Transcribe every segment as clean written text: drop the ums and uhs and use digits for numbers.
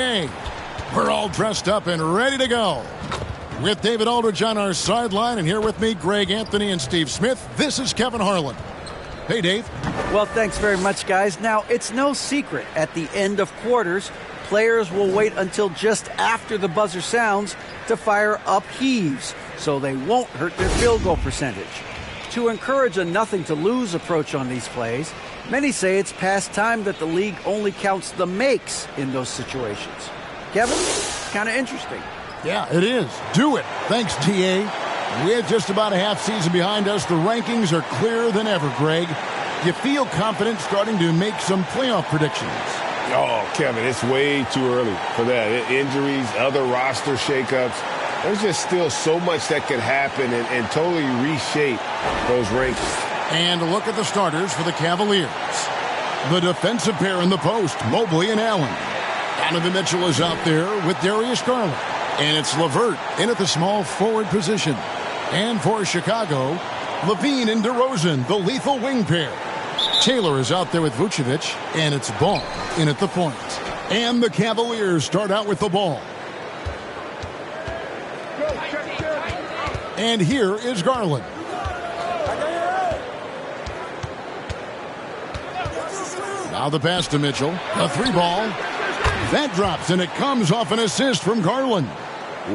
Hey, we're all dressed up and ready to go. With David Aldridge on our sideline, and here with me, Greg Anthony and Steve Smith, this is Kevin Harlan. Hey, Dave. Well, thanks very much, guys. Now, it's no secret at the end of quarters, players will wait until just after the buzzer sounds to fire up heaves, so they won't hurt their field goal percentage. To encourage a nothing-to-lose approach on these plays, many say it's past time that the league only counts the makes in those situations. Kevin, kind of interesting. Yeah, it is. Do it. Thanks, TA. With just about a half season behind us, the rankings are clearer than ever, Greg. You feel confident starting to make some playoff predictions? Oh, Kevin, it's way too early for that. Injuries, other roster shakeups. There's just still so much that could happen and totally reshape those rankings. And look at the starters for the Cavaliers. The defensive pair in the post, Mobley and Allen. Donovan Mitchell is out there with Darius Garland. And it's LeVert in at the small forward position. And for Chicago, Levine and DeRozan, the lethal wing pair. Taylor is out there with Vucevic, and it's Ball in at the point. And the Cavaliers start out with the ball. And here is Garland. Now the pass to Mitchell. A three ball. That drops, and it comes off an assist from Garland.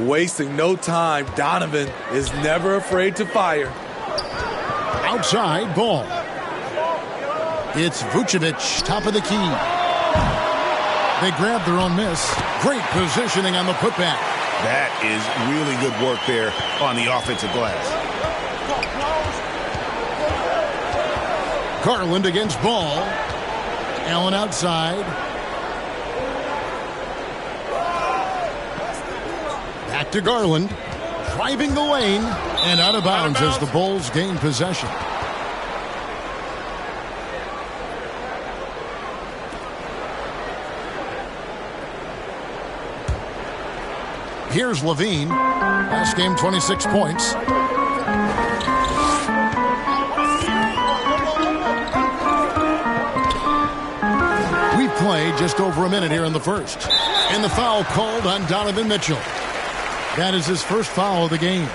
Wasting no time, Donovan is never afraid to fire. Outside Ball. It's Vucevic, top of the key. They grab their own miss. Great positioning on the putback. That is really good work there on the offensive glass. Garland against Ball. Allen outside. Back to Garland. Driving the lane. And out of bounds as the Bulls gain possession. Here's Levine. Last game, 26 points. We played just over a minute here in the first. And the foul called on Donovan Mitchell. That is his first foul of the game.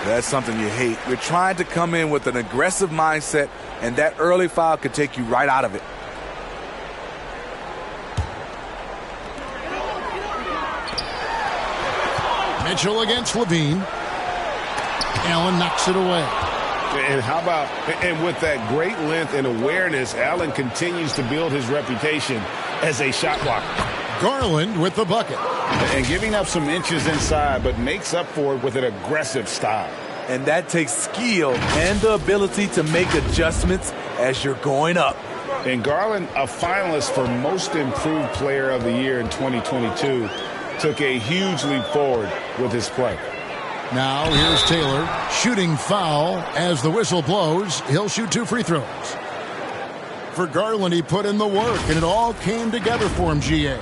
That's something you hate. You're trying to come in with an aggressive mindset, and that early foul could take you right out of it. Mitchell against Levine. Allen knocks it away. And how about, and with that great length and awareness, Allen continues to build his reputation as a shot blocker. Garland with the bucket. And giving up some inches inside, but makes up for it with an aggressive style. And that takes skill and the ability to make adjustments as you're going up. And Garland, a finalist for Most Improved Player of the Year in 2022, took a huge leap forward with his play. Now here's Taylor. Shooting foul as the whistle blows. He'll shoot 2 free throws. For Garland, he put in the work, and it all came together for him, GA.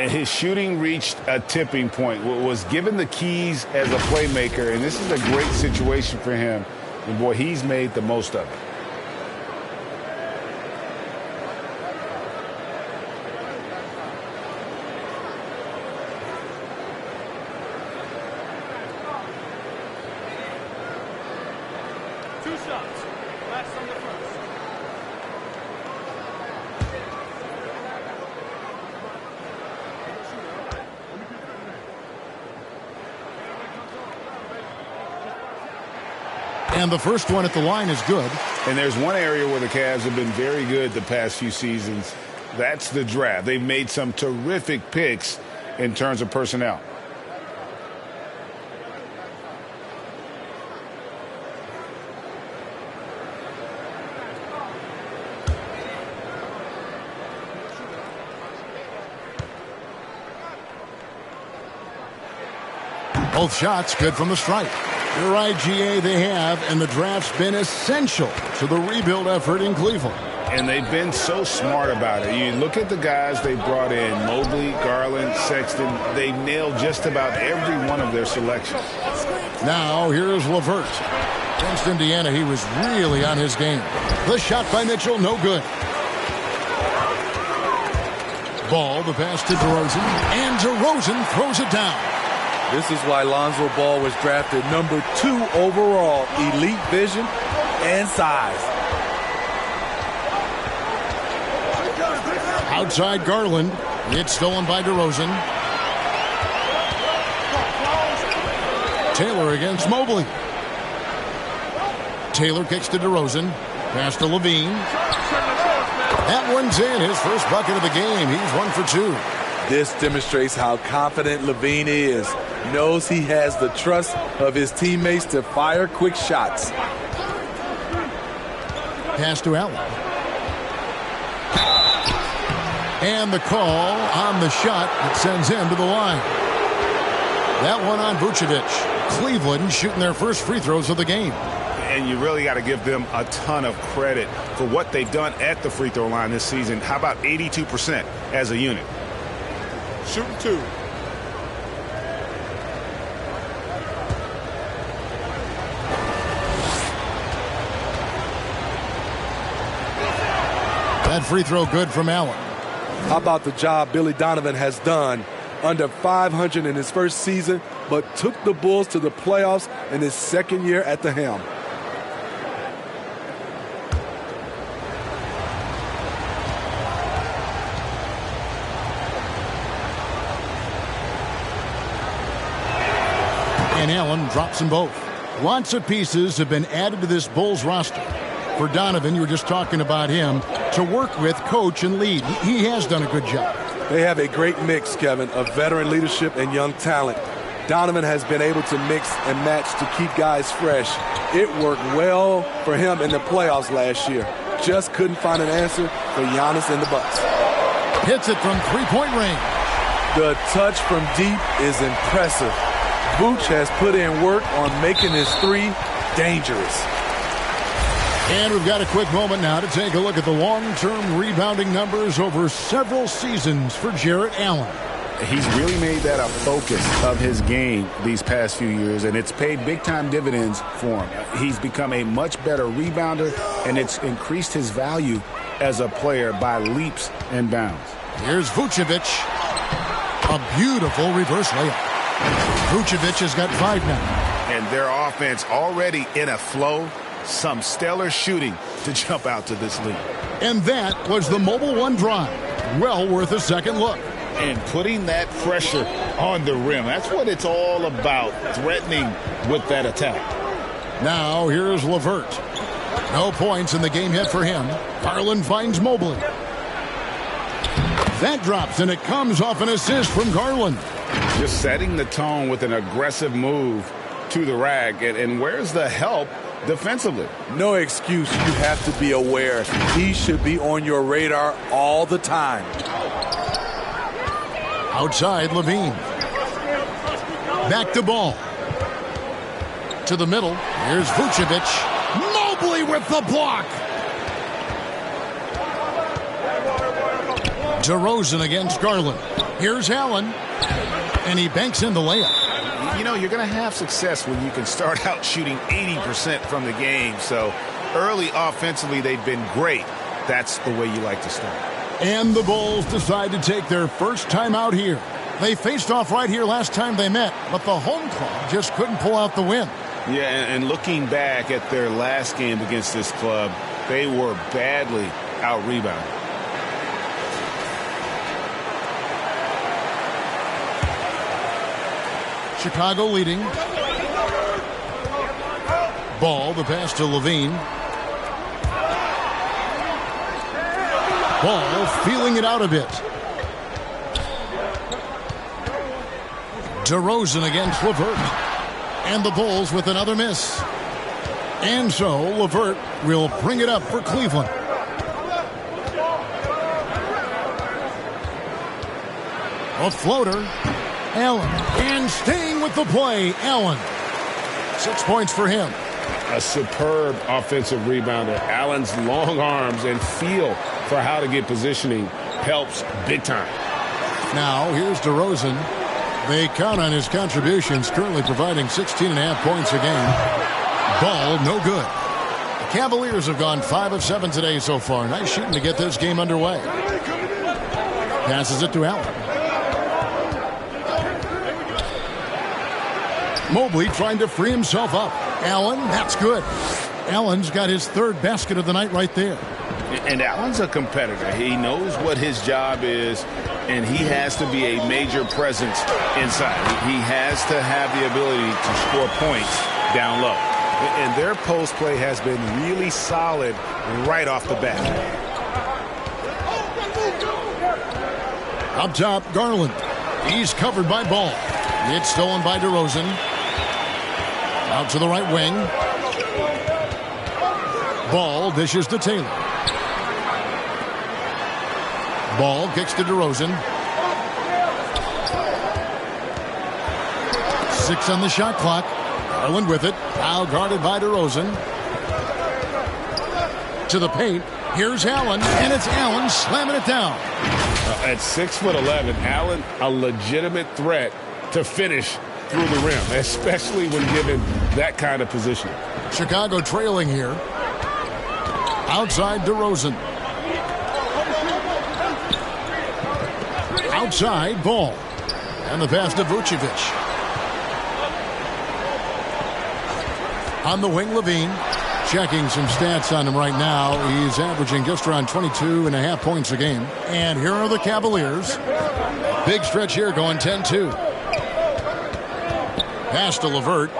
His shooting reached a tipping point, was given the keys as a playmaker, and this is a great situation for him. And, boy, he's made the most of it. And the first one at the line is good. And there's one area where the Cavs have been very good the past few seasons. That's the draft. They've made some terrific picks in terms of personnel. Both shots good from the stripe. You're right, GA, they have, and the draft's been essential to the rebuild effort in Cleveland. And they've been so smart about it. You look at the guys they brought in, Mobley, Garland, Sexton. They've nailed just about every one of their selections. Now, here's LeVert. Against Indiana, he was really on his game. The shot by Mitchell, no good. Ball, the pass to DeRozan, and DeRozan throws it down. This is why Lonzo Ball was drafted number 2 overall. Elite vision and size. Outside Garland. It's stolen by DeRozan. Taylor against Mobley. Taylor kicks to DeRozan. Pass to Levine. That one's in. His first bucket of the game. He's 1 for 2. This demonstrates how confident Levine is. Knows he has the trust of his teammates to fire quick shots. Pass to Allen. And the call on the shot that sends him to the line. That one on Vucevic. Cleveland shooting their first free throws of the game. And you really got to give them a ton of credit for what they've done at the free throw line this season. How about 82% as a unit? Shooting 2. That free throw good from Allen. How about the job Billy Donovan has done? Under 500 in his first season, but took the Bulls to the playoffs in his second year at the helm. And Allen drops them both. Lots of pieces have been added to this Bulls roster. For Donovan, you were just talking about him, to work with, coach, and lead. He has done a good job. They have a great mix, Kevin, of veteran leadership and young talent. Donovan has been able to mix and match to keep guys fresh. It worked well for him in the playoffs last year. Just couldn't find an answer for Giannis and the Bucks. Hits it from three-point range. The touch from deep is impressive. Vooch has put in work on making his three dangerous. And we've got a quick moment now to take a look at the long-term rebounding numbers over several seasons for Jarrett Allen. He's really made that a focus of his game these past few years, and it's paid big-time dividends for him. He's become a much better rebounder, and it's increased his value as a player by leaps and bounds. Here's Vucevic. A beautiful reverse layup. Vucevic has got 5 now. And their offense already in a flow. Some stellar shooting to jump out to this lead. And that was the Mobile One drive. Well worth a second look. And putting that pressure on the rim. That's what it's all about, threatening with that attack. Now here's LeVert. No points in the game yet for him. Garland finds Mobley. That drops, and it comes off an assist from Garland. Just setting the tone with an aggressive move to the rack. And where's the help defensively? No excuse. You have to be aware. He should be on your radar all the time. Outside, Levine. Back to Ball. To the middle. Here's Vucevic. Mobley with the block. DeRozan against Garland. Here's Allen. And he banks in the layup. You know, you're going to have success when you can start out shooting 80% from the game. So early offensively, they've been great. That's the way you like to start. And the Bulls decide to take their first time out here. They faced off right here last time they met, but the home club just couldn't pull out the win. Yeah, and looking back at their last game against this club, they were badly out-rebounded. Chicago leading. Ball, the pass to Levine. Ball feeling it out a bit. DeRozan against LeVert. And the Bulls with another miss. And so LeVert will bring it up for Cleveland. A floater. Allen. And staying with the play, Allen. 6 points for him. A superb offensive rebounder. Allen's long arms and feel for how to get positioning helps big time. Now, here's DeRozan. They count on his contributions, currently providing 16.5 points a game. Ball, no good. The Cavaliers have gone 5 of 7 today so far. Nice shooting to get this game underway. Passes it to Allen. Mobley trying to free himself up. Allen, that's good. Allen's got his third basket of the night right there. And Allen's a competitor. He knows what his job is, and he has to be a major presence inside. He has to have the ability to score points down low. And their post play has been really solid right off the bat. Up top, Garland. He's covered by Ball. It's stolen by DeRozan. Out to the right wing. Ball dishes to Taylor. Ball kicks to DeRozan. 6 on the shot clock. Garland with it. Now guarded by DeRozan. To the paint. Here's Allen, and it's Allen slamming it down. At 6'11", Allen, a legitimate threat to finish through the rim, especially when given that kind of position. Chicago trailing here. Outside DeRozan. Outside Ball. And the pass to Vucevic. On the wing, Levine. Checking some stats on him right now. He's averaging just around 22.5 points a game. And here are the Cavaliers. Big stretch here going 10-2. Pass to LeVert.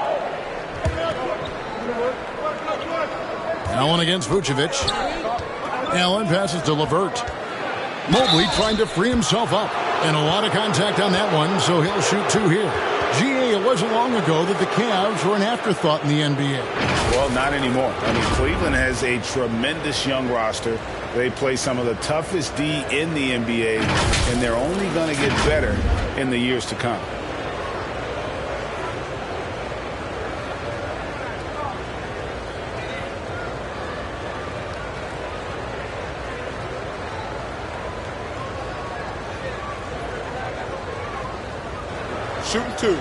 Allen against Vucevic. Allen passes to LeVert. Mobley trying to free himself up. And a lot of contact on that one, so he'll shoot 2 here. It wasn't long ago that the Cavs were an afterthought in the NBA. Well, not anymore. I mean, Cleveland has a tremendous young roster. They play some of the toughest D in the NBA, and they're only going to get better in the years to come. Shooting 2.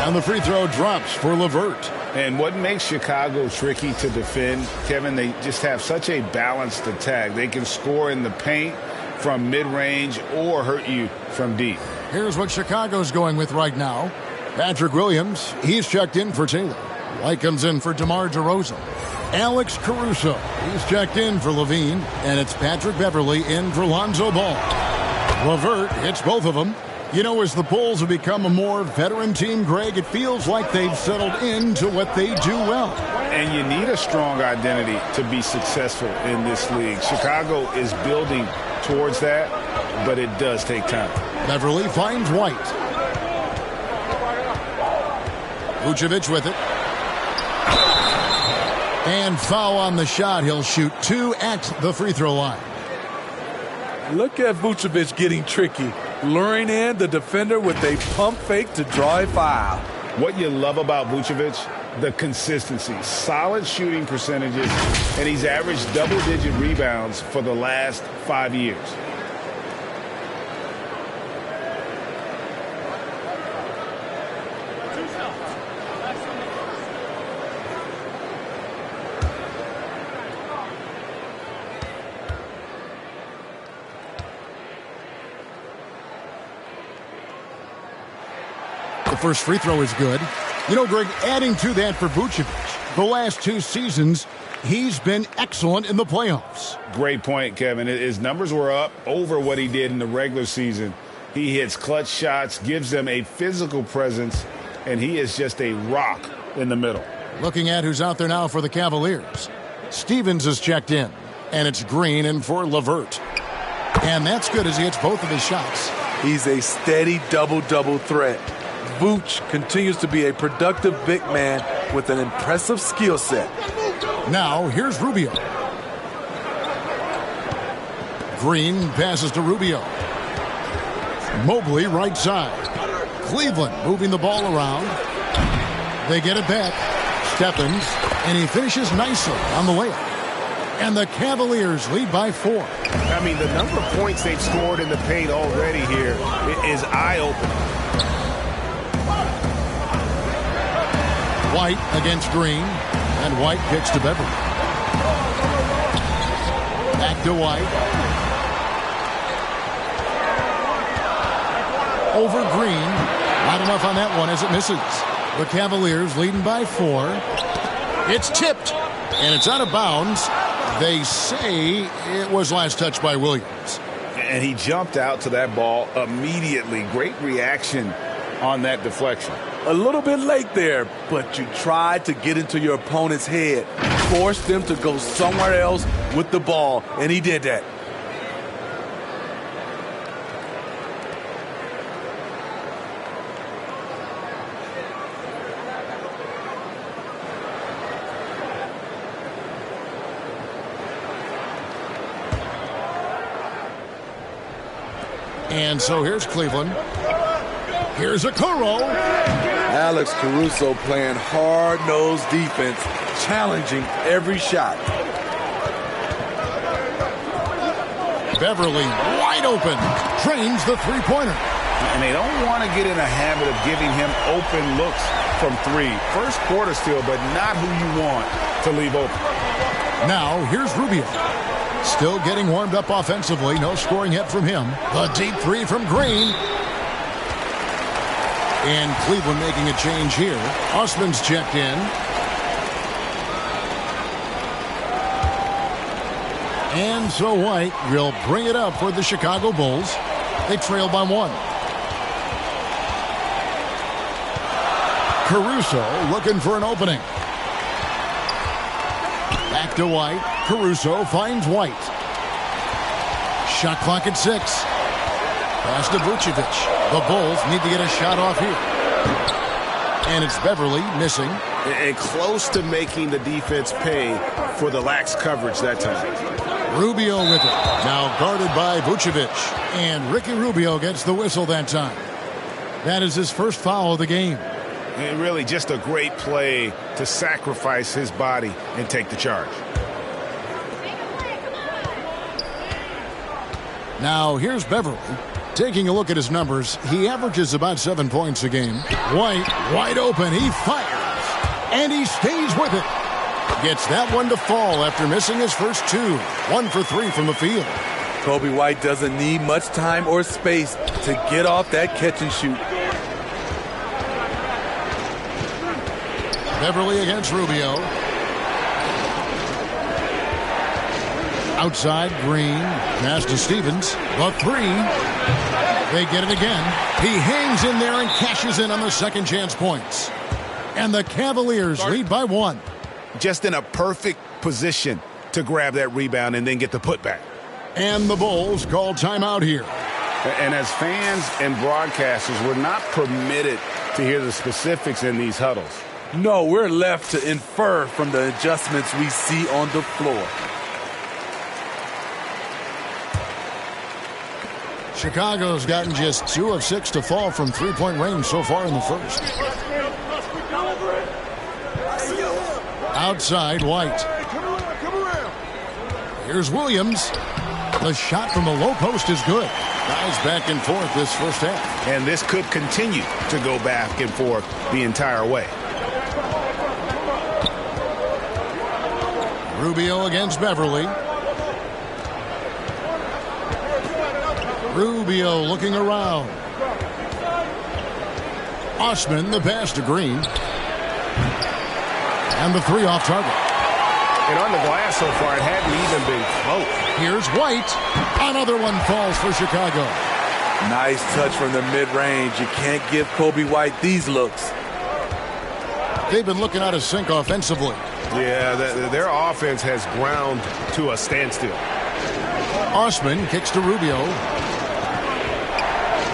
And the free throw drops for LeVert. And what makes Chicago tricky to defend, Kevin, they just have such a balanced attack. They can score in the paint from mid-range or hurt you from deep. Here's what Chicago's going with right now. Patrick Williams, he's checked in for Taylor. White comes in for DeMar DeRozan. Alex Caruso, he's checked in for Levine. And it's Patrick Beverley in for Lonzo Ball. LeVert hits both of them. You know, as the Bulls have become a more veteran team, Greg, it feels like they've settled into what they do well. And you need a strong identity to be successful in this league. Chicago is building towards that, but it does take time. Beverley finds White. Vucevic with it. And foul on the shot. He'll shoot 2 at the free throw line. Look at Vucevic getting tricky, luring in the defender with a pump fake to draw a foul. What you love about Vucevic, the consistency, solid shooting percentages, and he's averaged double-digit rebounds for the last 5 years. First free throw is good. You know, Greg, adding to that for Vucevic, the last 2 seasons, he's been excellent in the playoffs. Great point, Kevin. His numbers were up over what he did in the regular season. He hits clutch shots, gives them a physical presence, and he is just a rock in the middle. Looking at who's out there now for the Cavaliers. Stevens is checked in, and it's Green in for LeVert. And that's good as he hits both of his shots. He's a steady double-double threat. Vooch continues to be a productive big man with an impressive skill set. Now, here's Rubio. Green passes to Rubio. Mobley right side. Cleveland moving the ball around. They get it back. Stephens, and he finishes nicely on the layup. And the Cavaliers lead by 4. I mean, the number of points they've scored in the paint already here is eye-opening. White against Green, and White kicks to Beverly. Back to White. Over Green. Not enough on that one as it misses. The Cavaliers leading by 4. It's tipped, and it's out of bounds. They say it was last touched by Williams. And he jumped out to that ball immediately. Great reaction on that deflection. A little bit late there, but you tried to get into your opponent's head. Forced them to go somewhere else with the ball, and he did that. And so here's Cleveland. Here's Okoro. Alex Caruso playing hard-nosed defense, challenging every shot. Beverly wide open. Trains the three-pointer. And they don't want to get in a habit of giving him open looks from 3. First quarter still, but not who you want to leave open. Now here's Rubio. Still getting warmed up offensively. No scoring hit from him. The deep 3 from Green. And Cleveland making a change here. Osman's checked in. And so White will bring it up for the Chicago Bulls. They trail by 1. Caruso looking for an opening. Back to White. Caruso finds White. Shot clock at 6. Pass to Vucevic. The Bulls need to get a shot off here. And it's Beverly missing. And close to making the defense pay for the lax coverage that time. Rubio with it. Now guarded by Vucevic. And Ricky Rubio gets the whistle that time. That is his first foul of the game. And really just a great play to sacrifice his body and take the charge. Now here's Beverly. Taking a look at his numbers, he averages about 7 points a game. White, wide open, he fires. And he stays with it. Gets that one to fall after missing his first 2. 1 for 3 from the field. Kobe White doesn't need much time or space to get off that catch and shoot. Beverly against Rubio. Outside, Green. Pass to Stevens. The 3. They get it again. He hangs in there and cashes in on the second chance points. And the Cavaliers lead by 1. Just in a perfect position to grab that rebound and then get the putback. And the Bulls call timeout here. And as fans and broadcasters, we're not permitted to hear the specifics in these huddles. No, we're left to infer from the adjustments we see on the floor. Chicago's gotten just 2 of 6 to fall from three-point range so far in the first. Outside, White. Here's Williams. The shot from the low post is good. Guys back and forth this first half. And this could continue to go back and forth the entire way. Rubio against Beverly. Rubio looking around. Osman, the pass to Green. And the 3 off target. And on the glass so far, it hadn't even been close. Here's White. Another one falls for Chicago. Nice touch from the mid-range. You can't give Kobe White these looks. They've been looking out of sync offensively. Yeah, their offense has ground to a standstill. Osman kicks to Rubio.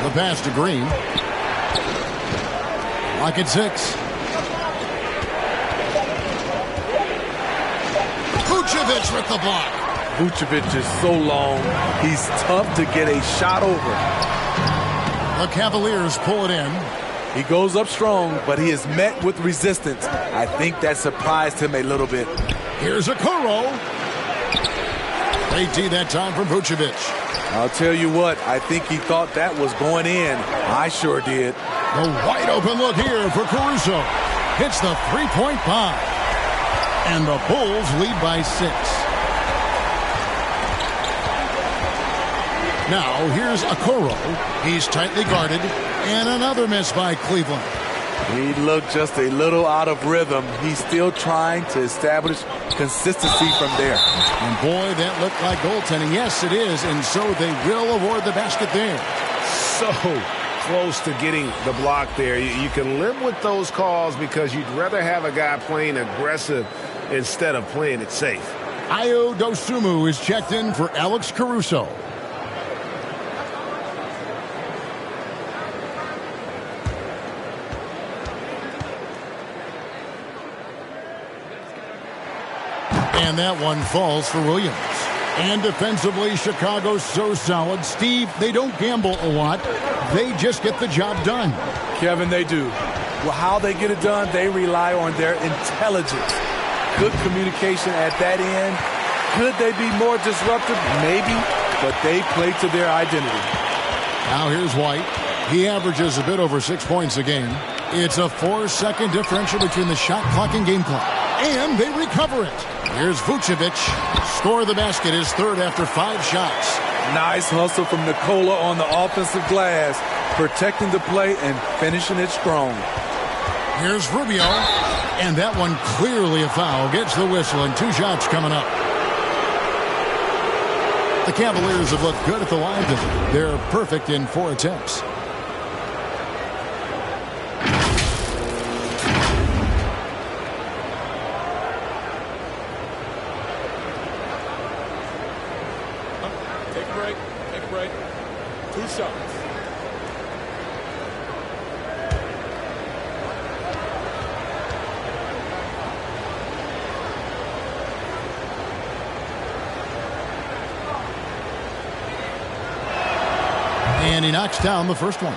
The pass to Green. Lock at 6. Vucevic with the block. Vucevic is so long, he's tough to get a shot over. The Cavaliers pull it in. He goes up strong, but he is met with resistance. I think that surprised him a little bit. Here's Okoro. Great D that time from Vucevic. I'll tell you what, I think he thought that was going in. I sure did. A wide open look here for Caruso. Hits the three-point bomb. And the Bulls lead by 6. Now, here's Okoro. He's tightly guarded. And another miss by Cleveland. He looked just a little out of rhythm. He's still trying to establish consistency from there. And boy, that looked like goaltending. Yes, it is. And so they will award the basket there. So close to getting the block there. You can live with those calls because you'd rather have a guy playing aggressive instead of playing it safe. Ayo Dosunmu is checked in for Alex Caruso. And that one falls for Williams. And defensively, Chicago's so solid. Steve, they don't gamble a lot. They just get the job done. Kevin, they do. Well, how they get it done, they rely on their intelligence. Good communication at that end. Could they be more disruptive? Maybe, but they play to their identity. Now here's White. He averages a bit over 6 points a game. It's a 4-second differential between the shot clock and game clock. And they recover it. Here's Vucevic. Score the basket, his third after 5 shots. Nice hustle from Nikola on the offensive glass, protecting the play and finishing it strong. Here's Rubio. And that one clearly a foul. Gets the whistle and 2 shots coming up. The Cavaliers have looked good at the line today. They're perfect in 4 attempts. Take a break. 2 shots. And he knocks down the first one.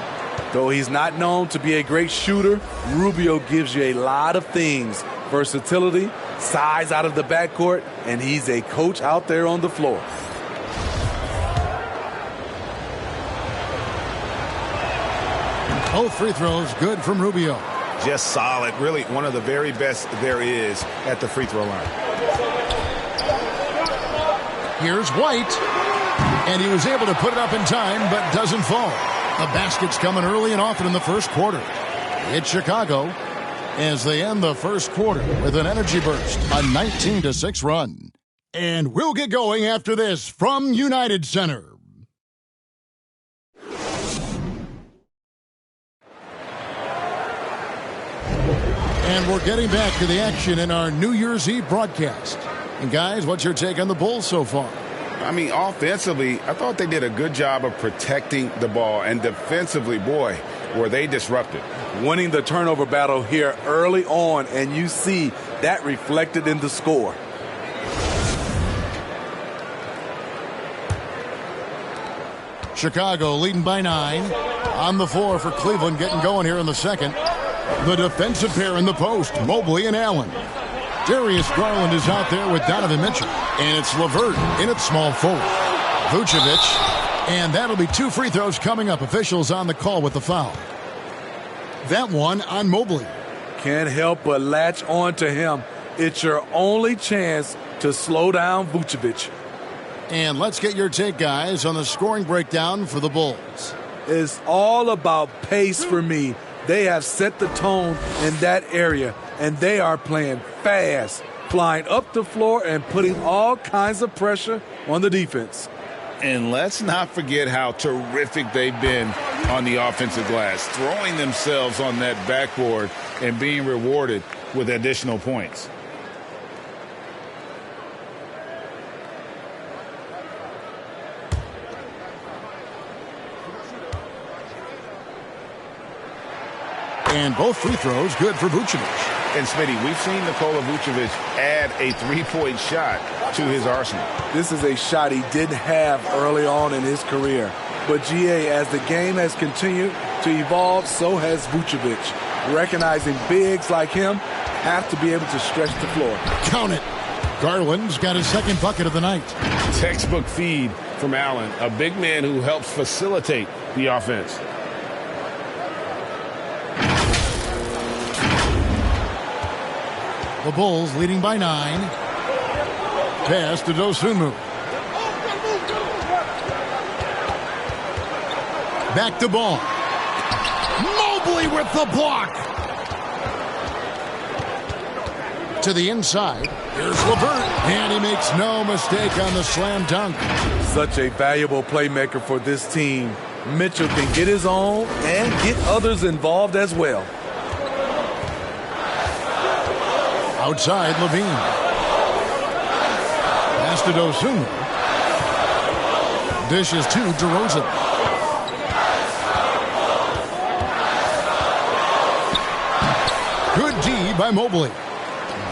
Though he's not known to be a great shooter, Rubio gives you a lot of things. Versatility, size out of the backcourt, and he's a coach out there on the floor. Both free throws good from Rubio. Just solid. Really one of the very best there is at the free throw line. Here's White. And he was able to put it up in time, but doesn't fall. The basket's coming early and often in the first quarter. It's Chicago as they end the first quarter with an energy burst, a 19-6 run. And we'll get going after this from United Center. And we're getting back to the action in our New Year's Eve broadcast. And guys, what's your take on the Bulls so far? I mean, offensively, I thought they did a good job of protecting the ball. And defensively, boy, were they disrupted. Winning the turnover battle here early on, and you see that reflected in the score. Chicago leading by 9. On the floor for Cleveland, getting going here in the second. The defensive pair in the post, Mobley and Allen. Darius Garland is out there with Donovan Mitchell. And it's LeVert in at small forward. Vucevic. And that'll be 2 free throws coming up. Officials on the call with the foul. That one on Mobley. Can't help but latch on to him. It's your only chance to slow down Vucevic. And let's get your take, guys, on the scoring breakdown for the Bulls. It's all about pace for me. They have set the tone in that area, and they are playing fast, flying up the floor and putting all kinds of pressure on the defense. And let's not forget how terrific they've been on the offensive glass, throwing themselves on that backboard and being rewarded with additional points. And both free throws good for Vucevic. And Smitty, we've seen Nikola Vucevic add a 3-point shot to his arsenal. This is a shot he didn't have early on in his career. But GA, as the game has continued to evolve, so has Vucevic. Recognizing bigs like him have to be able to stretch the floor. Count it. Garland's got his second bucket of the night. Textbook feed from Allen, a big man who helps facilitate the offense. The Bulls leading by 9. Pass to Dosunmu. Back to ball. Mobley with the block. To the inside. Here's LeVert. And he makes no mistake on the slam dunk. Such a valuable playmaker for this team. Mitchell can get his own and get others involved as well. Outside, Levine. Pass to Dosunmu. Dishes to DeRozan. Good D by Mobley.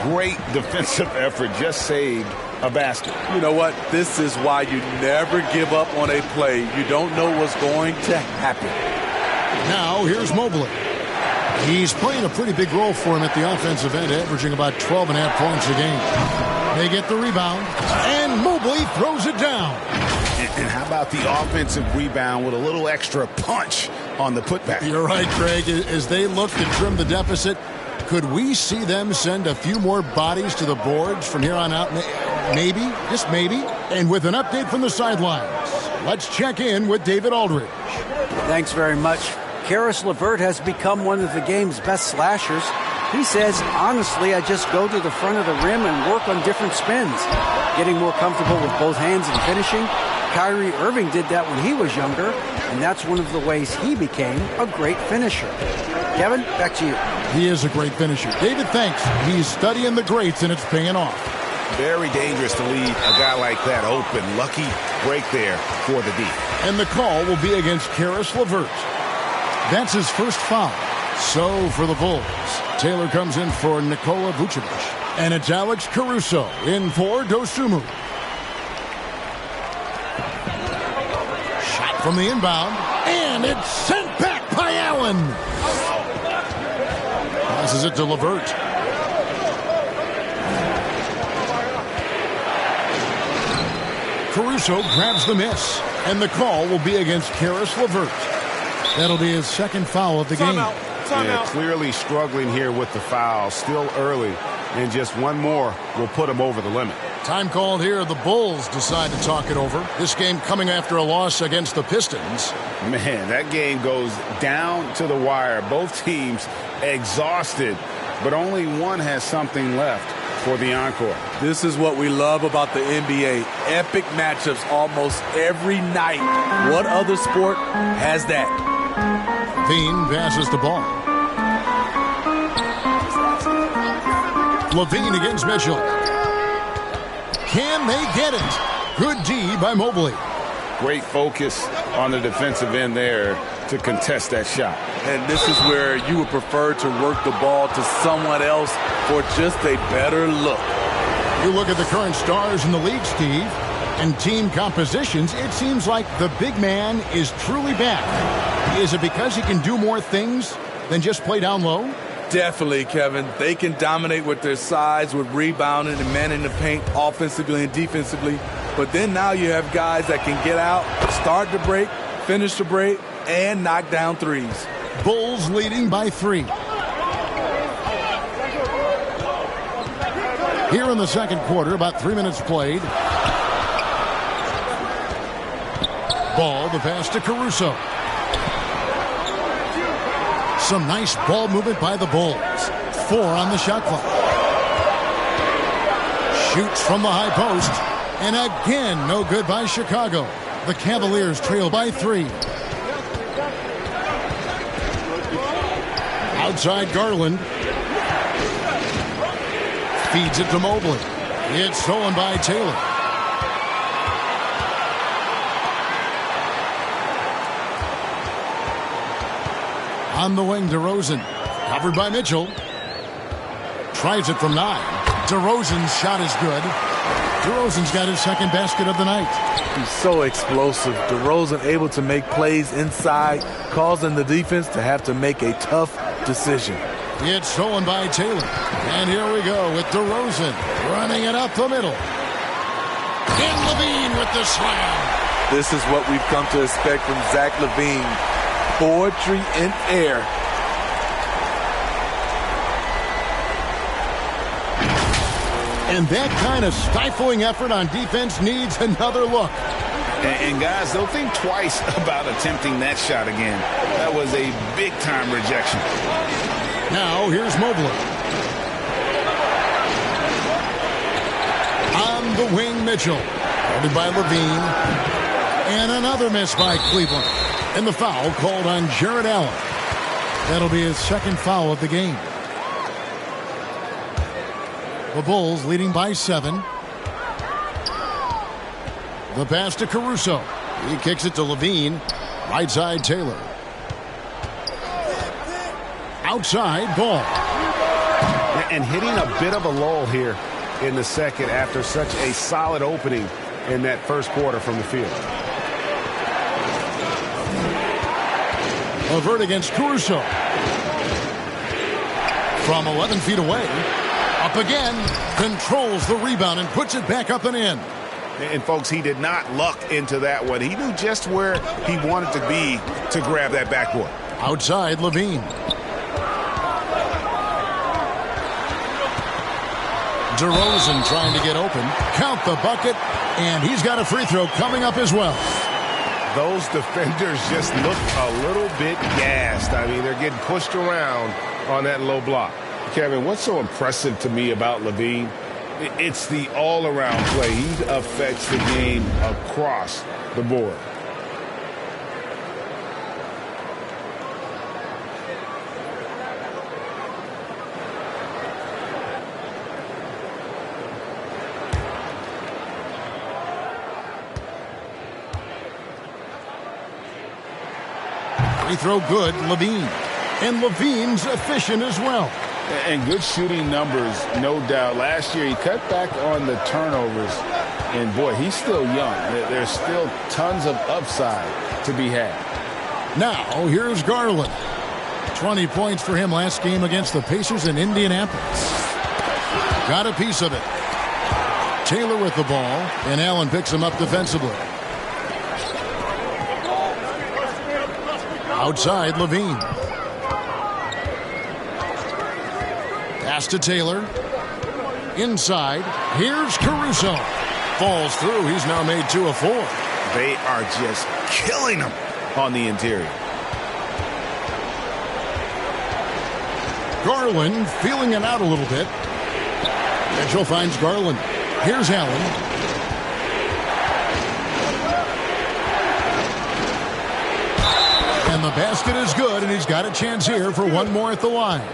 Great defensive effort, just saved a basket. You know what? This is why you never give up on a play. You don't know what's going to happen. Now, here's Mobley. He's playing a pretty big role for him at the offensive end, averaging about 12.5 points a game. They get the rebound, and Mobley throws it down. And how about the offensive rebound with a little extra punch on the putback? You're right, Greg. As they look to trim the deficit, could we see them send a few more bodies to the boards from here on out? Maybe, just maybe. And with an update from the sidelines, let's check in with David Aldridge. Thanks very much. Karis LeVert has become one of the game's best slashers. He says, honestly, I just go to the front of the rim and work on different spins, getting more comfortable with both hands and finishing. Kyrie Irving did that when he was younger, and that's one of the ways he became a great finisher. Kevin, back to you. He is a great finisher. David, thanks. He's studying the greats, and it's paying off. Very dangerous to leave a guy like that open. Lucky break there for the D. And the call will be against Karis LeVert. That's his first foul. So for the Bulls, Taylor comes in for Nikola Vucevic. And it's Alex Caruso in for Dosunmu. Shot from the inbound. And it's sent back by Allen. Passes it to LeVert. Caruso grabs the miss. And the call will be against Karis LeVert. That'll be his second foul of the game. Yeah, clearly struggling here with the foul. Still early. And just one more will put him over the limit. Time called here. The Bulls decide to talk it over. This game coming after a loss against the Pistons. Man, that game goes down to the wire. Both teams exhausted, but only one has something left for the encore. This is what we love about the NBA. Epic matchups almost every night. What other sport has that? Levine passes the ball. Levine against Mitchell. Can they get it? Good D by Mobley. Great focus on the defensive end there to contest that shot. And this is where you would prefer to work the ball to someone else for just a better look. You look at the current stars in the league, Steve, and team compositions, it seems like the big man is truly back. Is it because he can do more things than just play down low? Definitely, Kevin. They can dominate with their size, with rebounding and manning the paint offensively and defensively. But then now you have guys that can get out, start the break, finish the break, and knock down threes. Bulls leading by 3. Here in the second quarter, about 3 minutes played. Ball, the pass to Caruso. Some nice ball movement by the Bulls. 4 on the shot clock. Shoots from the high post. And again, no good by Chicago. The Cavaliers trail by 3. Outside Garland. Feeds it to Mobley. It's stolen by Taylor. On the wing, DeRozan. Covered by Mitchell. Tries it from 9. DeRozan's shot is good. DeRozan's got his second basket of the night. He's so explosive. DeRozan able to make plays inside, causing the defense to have to make a tough decision. It's stolen by Taylor. And here we go with DeRozan running it up the middle. And Levine with the slam. This is what we've come to expect from Zach LaVine. Poetry in air. And that kind of stifling effort on defense needs another look. And guys, don't think twice about attempting that shot again. That was a big-time rejection. Now, here's Mobley. On the wing, Mitchell. Guarded by Levine. And another miss by Cleveland. And the foul called on Jarrett Allen. That'll be his second foul of the game. The Bulls leading by 7. The pass to Caruso. He kicks it to Levine. Right side, Taylor. Outside, Ball. And hitting a bit of a lull here in the second after such a solid opening in that first quarter from the field. Levert against Caruso. From 11 feet away. Up again. Controls the rebound and puts it back up and in. And, folks, he did not luck into that one. He knew just where he wanted to be to grab that backboard. Outside, Levine. DeRozan trying to get open. Count the bucket. And he's got a free throw coming up as well. Those defenders just look a little bit gassed. I mean, they're getting pushed around on that low block. Kevin, what's so impressive to me about Levine? It's the all-around play. He affects the game across the board. Free throw good, Levine. And Levine's efficient as well. And good shooting numbers, no doubt. Last year, he cut back on the turnovers. And, boy, he's still young. There's still tons of upside to be had. Now, here's Garland. 20 points for him last game against the Pacers in Indianapolis. Got a piece of it. Taylor with the ball, and Allen picks him up defensively. Outside, Levine. Pass to Taylor. Inside. Here's Caruso. Falls through. He's now made 2 of 4. They are just killing him on the interior. Garland feeling it out a little bit. Mitchell finds Garland. Here's Allen. And the basket is good, and he's got a chance here for one more at the line.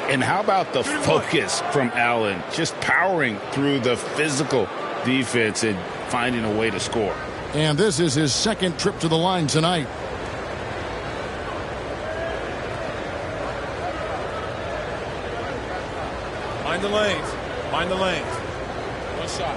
And how about the focus from Allen? Just powering through the physical defense and finding a way to score. And this is his second trip to the line tonight. Mind the lanes. Mind the lanes. One shot.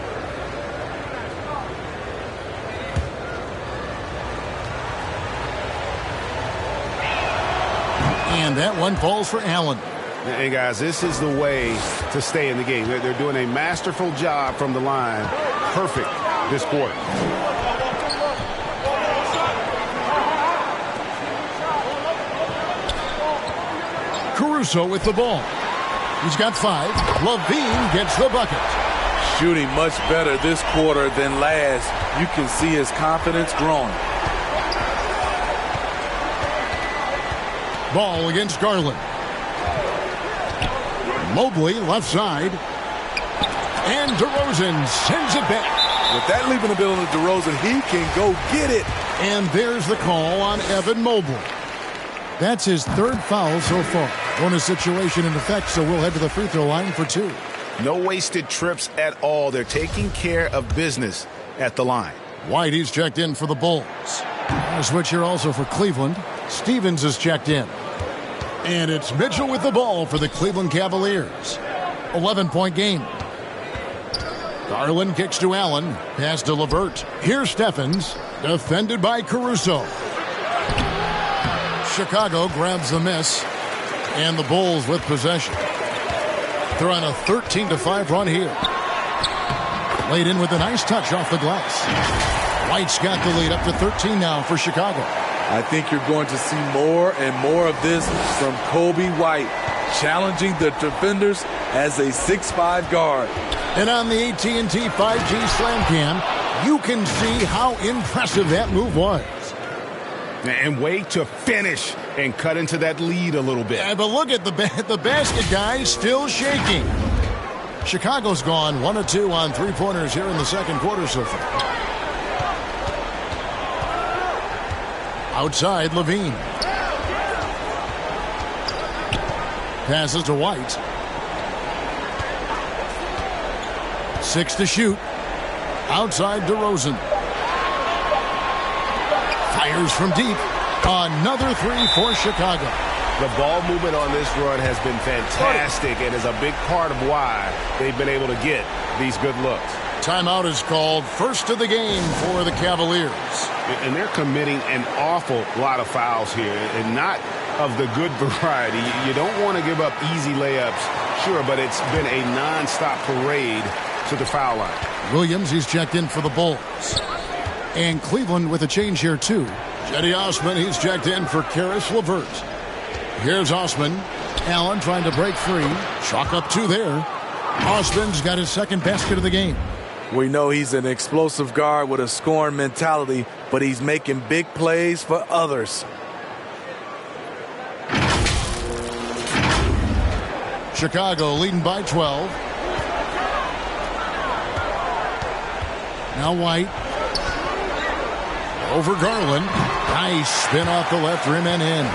And that one falls for Allen. And, guys, this is the way to stay in the game. They're doing a masterful job from the line. Perfect this quarter. Caruso with the ball. He's got 5. Levine gets the bucket. Shooting much better this quarter than last. You can see his confidence growing. Ball against Garland. Mobley left side. And DeRozan sends it back. With that leaping ability of DeRozan, he can go get it. And there's the call on Evan Mobley. That's his 3rd foul so far. Bonus situation in effect, so we'll head to the free throw line for 2. No wasted trips at all. They're taking care of business at the line. Whitey's checked in for the Bulls. A switch here also for Cleveland. Stevens is checked in. And it's Mitchell with the ball for the Cleveland Cavaliers. 11-point game. Garland kicks to Allen. Pass to LeVert. Here's Stephens. Defended by Caruso. Chicago grabs the miss. And the Bulls with possession. They're on a 13-5 run here. Laid in with a nice touch off the glass. White's got the lead up to 13 now for Chicago. I think you're going to see more and more of this from Kobe White, challenging the defenders as a 6'5" guard. And on the AT&T 5G Slam Cam, you can see how impressive that move was. And way to finish and cut into that lead a little bit. Yeah, but look at the basket, guys, still shaking. Chicago's gone 1 of 2 on three-pointers here in the second quarter so far. Outside, Levine. Passes to White. 6 to shoot. Outside, DeRozan. Fires from deep. Another three for Chicago. The ball movement on this run has been fantastic and is a big part of why they've been able to get these good looks. Timeout is called, first of the game for the Cavaliers. And they're committing an awful lot of fouls here, and not of the good variety. You don't want to give up easy layups, sure, but it's been a nonstop parade to the foul line. Williams, he's checked in for the Bulls. And Cleveland with a change here, too. Cedi Osman, he's checked in for Karis LeVert. Here's Osman. Allen trying to break free. Chalk up 2 there. Osman's got his second basket of the game. We know he's an explosive guard with a scoring mentality, but he's making big plays for others. Chicago leading by 12. Now White. Over Garland. Nice spin off the left rim and in.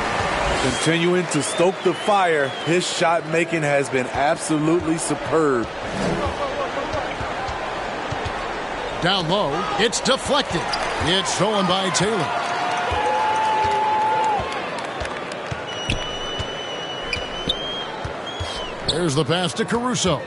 Continuing to stoke the fire, his shot making has been absolutely superb. Down low, it's deflected. It's stolen by Taylor. There's the pass to Caruso.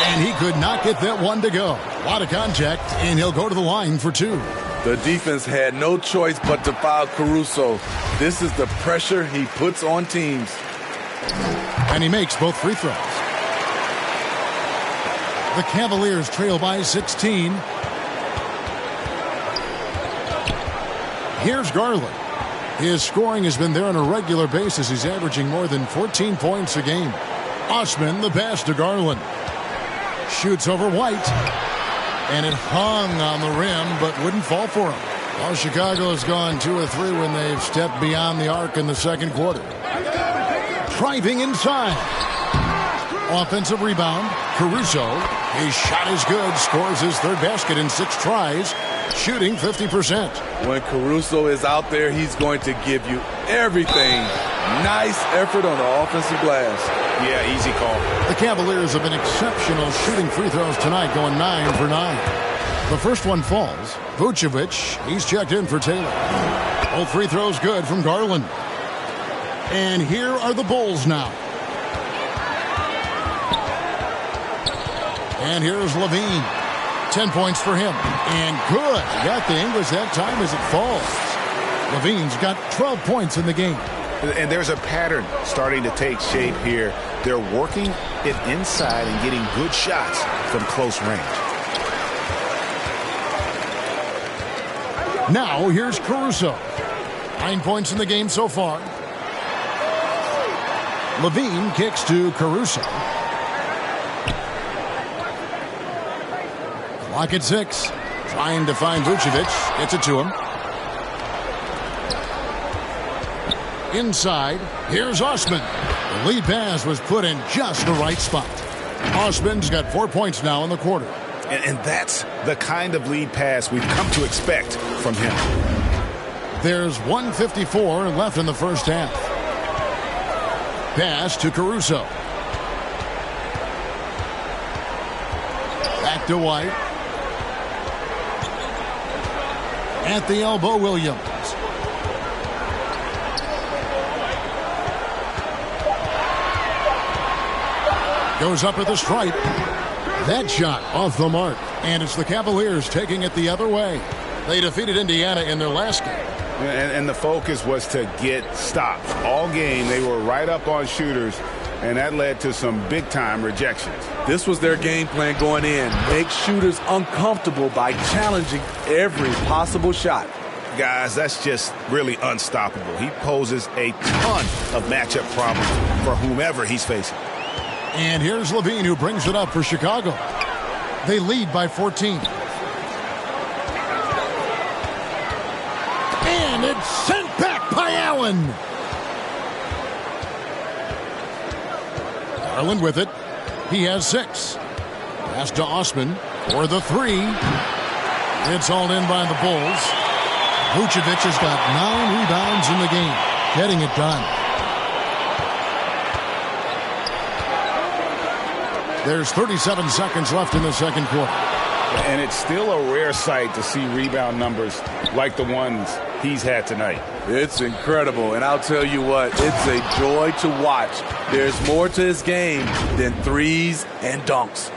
And he could not get that one to go. A lot of contact, and he'll go to the line for 2. The defense had no choice but to foul Caruso. This is the pressure he puts on teams. And he makes both free throws. The Cavaliers trail by 16. Here's Garland. His scoring has been there on a regular basis. He's averaging more than 14 points a game. Osman, the pass to Garland. Shoots over White. And it hung on the rim, but wouldn't fall for him. Well, Chicago has gone 2 of 3 when they've stepped beyond the arc in the second quarter. Driving inside. Offensive rebound. Caruso. His shot is good. Scores his third basket in 6 tries. Shooting 50%. When Caruso is out there, he's going to give you everything. Nice effort on the offensive glass. Yeah, easy call. The Cavaliers have been exceptional shooting free throws tonight, going 9 for 9. The first one falls. Vucevic, he's checked in for Taylor. Both free throws good from Garland. And here are the Bulls now. And here's Levine. 10 points for him. And good. Got the English that time as it falls. Levine's got 12 points in the game. And there's a pattern starting to take shape here. They're working it inside and getting good shots from close range. Now here's Caruso. 9 points in the game so far. Levine kicks to Caruso. Clock at 6. Trying to find Vucevic. Gets it to him. Inside, here's Osman. The lead pass was put in just the right spot. Osman's got 4 points now in the quarter. And that's the kind of lead pass we've come to expect from him. There's 1:54 left in the first half. Pass to Caruso. Back to White. At the elbow, Williams. Goes up at the stripe. That shot off the mark. And it's the Cavaliers taking it the other way. They defeated Indiana in their last game. And the focus was to get stops. All game, they were right up on shooters, and that led to some big-time rejections. This was their game plan going in. Make shooters uncomfortable by challenging every possible shot. Guys, that's just really unstoppable. He poses a ton of matchup problems for whomever he's facing. And here's Levine, who brings it up for Chicago. They lead by 14. And it's sent back by Allen. Garland with it. He has 6. Pass to Osman for the 3. It's all in by the Bulls. Vucevic has got 9 rebounds in the game, getting it done. There's 37 seconds left in the second quarter. And it's still a rare sight to see rebound numbers like the ones he's had tonight. It's incredible, and I'll tell you what, it's a joy to watch. There's more to his game than threes and dunks.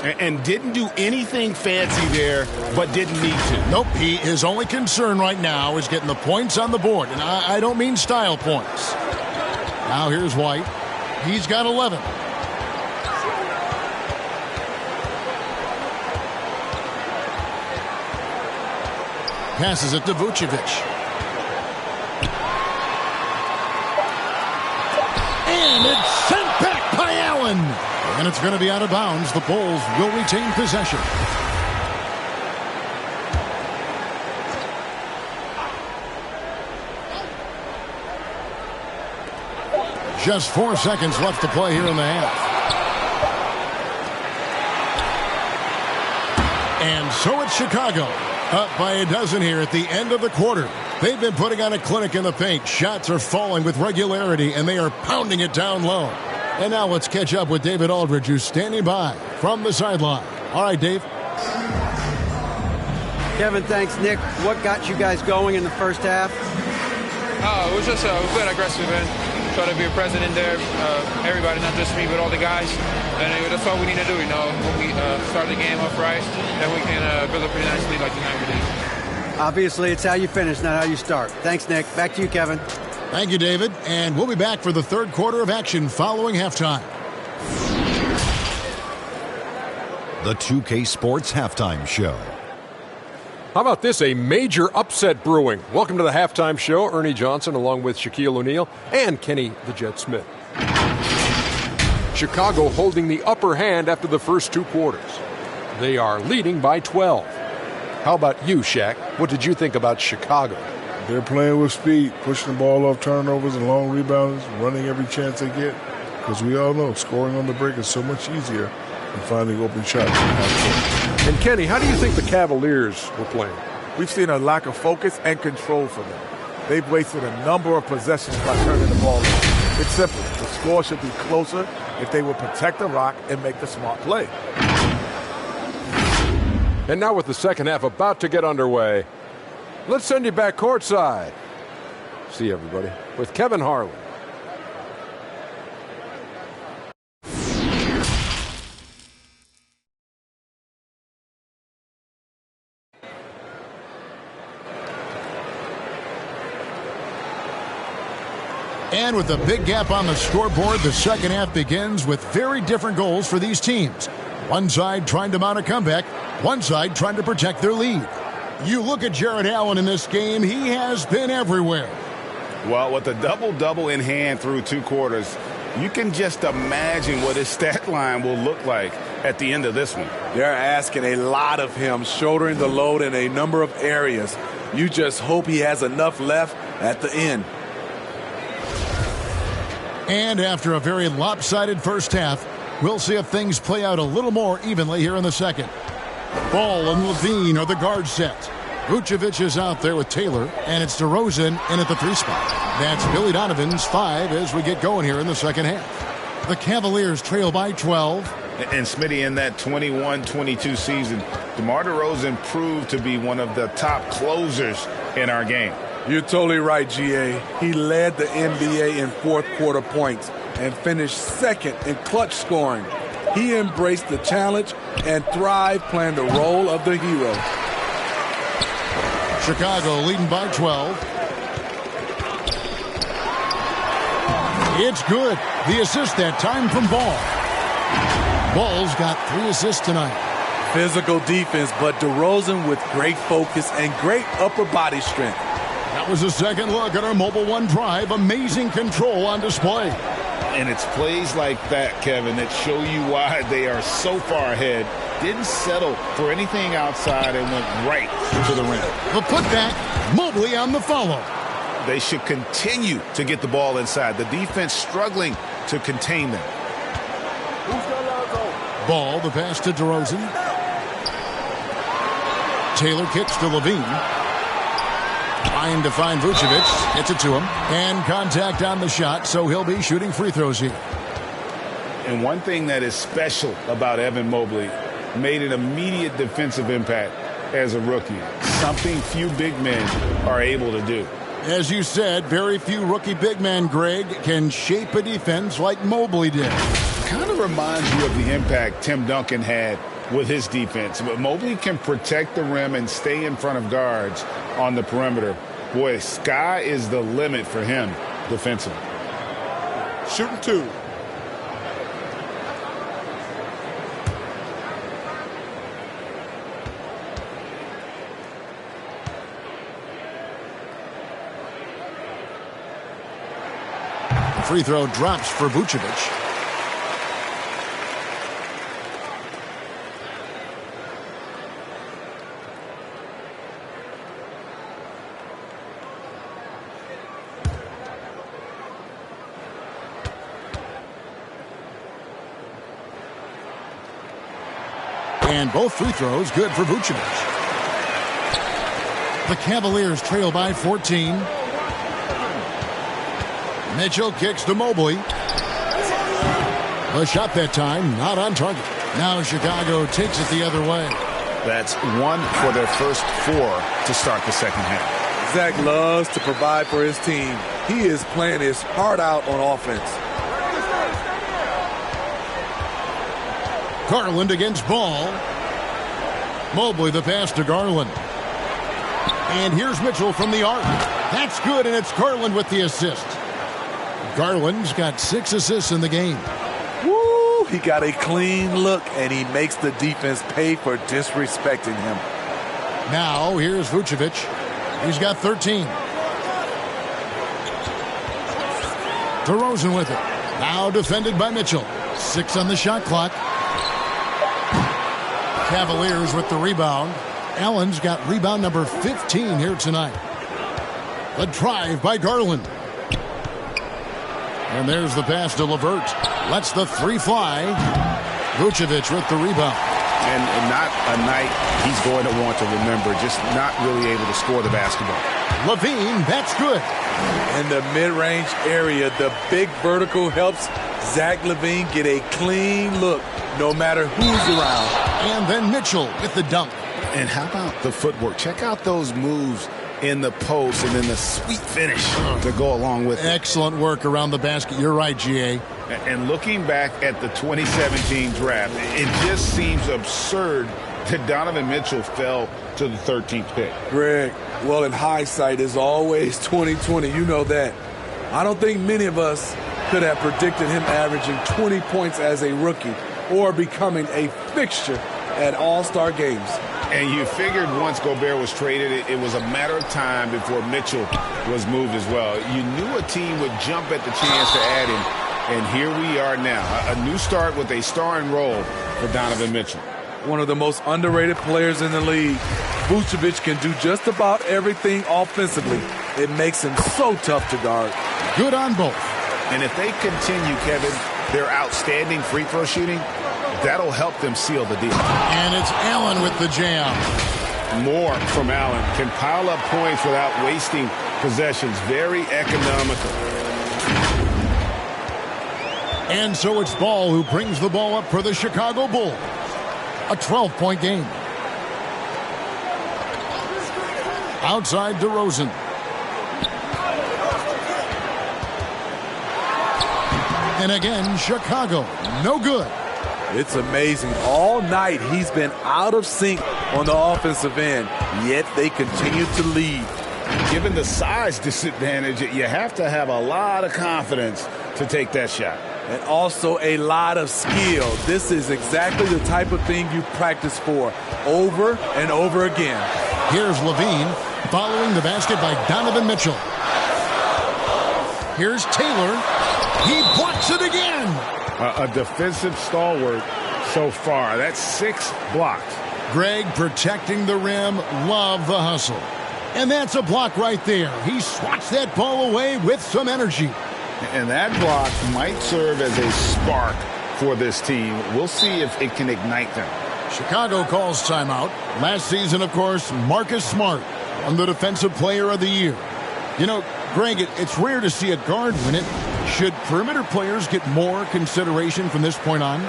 And didn't do anything fancy there, but didn't need to. Nope, his only concern right now is getting the points on the board, and I don't mean style points. Now here's White. He's got 11. Passes it to Vucevic. And it's sent back by Allen. And it's going to be out of bounds. The Bulls will retain possession. Just 4 seconds left to play here in the half. And so it's Chicago. Up by a dozen here at the end of the quarter. They've been putting on a clinic in the paint. Shots are falling with regularity, and they are pounding it down low. And now let's catch up with David Aldridge, who's standing by from the sideline. All right, Dave. Kevin, thanks, Nick. What got you guys going in the first half? It was just we played aggressive and try to be present in there. Everybody, not just me, but all the guys. And that's all we need to do, when we start the game up right, then we can build a pretty nice lead like tonight we did. Obviously, it's how you finish, not how you start. Thanks, Nick. Back to you, Kevin. Thank you, David. And we'll be back for the third quarter of action following halftime. The 2K Sports Halftime Show. How about this? A major upset brewing. Welcome to the halftime show. Ernie Johnson along with Shaquille O'Neal and Kenny the Jet Smith. Chicago holding the upper hand after the first 2 quarters. They are leading by 12. How about you, Shaq? What did you think about Chicago? They're playing with speed, pushing the ball off turnovers and long rebounds, running every chance they get. Because we all know scoring on the break is so much easier than finding open shots. And Kenny, how do you think the Cavaliers were playing? We've seen a lack of focus and control from them. They've wasted a number of possessions by turning the ball over. It's simple. The score should be closer if they would protect the rock and make the smart play. And now with the second half about to get underway, let's send you back courtside. See everybody with Kevin Harlan. And with a big gap on the scoreboard, the second half begins with very different goals for these teams. One side trying to mount a comeback, one side trying to protect their lead. You look at Jared Allen in this game, he has been everywhere. Well, with a double-double in hand through 2 quarters, you can just imagine what his stat line will look like at the end of this one. They're asking a lot of him, shouldering the load in a number of areas. You just hope he has enough left at the end. And after a very lopsided first half, we'll see if things play out a little more evenly here in the second. Ball and Levine are the guard set. Vucevic is out there with Taylor, and it's DeRozan in at the 3 spot. That's Billy Donovan's 5 as we get going here in the second half. The Cavaliers trail by 12. And Smitty, in that 21-22 season, DeMar DeRozan proved to be one of the top closers in our game. You're totally right, GA. He led the NBA in fourth quarter points and finished second in clutch scoring. He embraced the challenge and thrived playing the role of the hero. Chicago leading by 12. It's good. The assist that time from Ball. Ball's got 3 assists tonight. Physical defense, but DeRozan with great focus and great upper body strength. That was a second look at our Mobile One drive. Amazing control on display. And it's plays like that, Kevin, that show you why they are so far ahead. Didn't settle for anything outside and went right to the rim. The putback, Mobley on the follow. They should continue to get the ball inside. The defense struggling to contain them. Ball, the pass to DeRozan. Taylor kicks to Levine. Trying to find Vucevic. Gets it to him. And contact on the shot, so he'll be shooting free throws here. And one thing that is special about Evan Mobley, made an immediate defensive impact as a rookie. Something few big men are able to do. As you said, very few rookie big men, Greg, can shape a defense like Mobley did. Kind of reminds you of the impact Tim Duncan had with his defense. But Mobley can protect the rim and stay in front of guards on the perimeter. Boy, sky is the limit for him defensively. Shooting 2. Free throw drops for Vucevic. And both free throws good for Vucevic. The Cavaliers trail by 14. Mitchell kicks to Mobley. A shot that time, not on target. Now Chicago takes it the other way. That's 1 for their first 4 to start the second half. Zach loves to provide for his team. He is playing his heart out on offense. Garland against Ball. Mobley the pass to Garland. And here's Mitchell from the arc. That's good, and it's Garland with the assist. Garland's got 6 assists in the game. Woo! He got a clean look, and he makes the defense pay for disrespecting him. Now, here's Vucevic. He's got 13. DeRozan with it. Now defended by Mitchell. 6 on the shot clock. Cavaliers with the rebound. Allen's got rebound number 15 here tonight. The drive by Garland. And there's the pass to LeVert. Lets the 3 fly. Vucevic with the rebound. And not a night he's going to want to remember. Just not really able to score the basketball. Levine, that's good. In the mid-range area, the big vertical helps Zach LaVine get a clean look no matter who's around. And then Mitchell with the dunk. And how about the footwork? Check out those moves in the post and then the sweet finish to go along with it. Excellent work around the basket. You're right, G.A. And looking back at the 2017 draft, it just seems absurd that Donovan Mitchell fell to the 13th pick. Greg, well, in hindsight, is always 2020. You know that. I don't think many of us could have predicted him averaging 20 points as a rookie or becoming a fixture at all-star games. And you figured once Gobert was traded, it was a matter of time before Mitchell was moved as well. You knew a team would jump at the chance to add him, and here we are now. A new start with a starring role for Donovan Mitchell. One of the most underrated players in the league. Vucevic can do just about everything offensively. It makes him so tough to guard. Good on both. And if they continue, Kevin, their outstanding free throw shooting, that'll help them seal the deal. And it's Allen with the jam. More from Allen. Can pile up points without wasting possessions. Very economical. And so it's Ball who brings the ball up for the Chicago Bulls. A 12-point game. Outside DeRozan. And again, Chicago. No good. It's amazing. All night he's been out of sync on the offensive end, yet they continue to lead. given the size disadvantage, you have to have a lot of confidence to take that shot. And also a lot of skill. This is exactly the type of thing you practice for over and over again. Here's Levine following the basket by Donovan Mitchell. Here's Taylor. He blocks it again. A defensive stalwart so far. That's 6 blocks. Greg protecting the rim. Love the hustle. And that's a block right there. He swats that ball away with some energy. And that block might serve as a spark for this team. We'll see if it can ignite them. Chicago calls timeout. Last season, of course, Marcus Smart won the Defensive Player of the Year. You know, Greg, it's rare to see a guard win it. Should perimeter players get more consideration from this point on?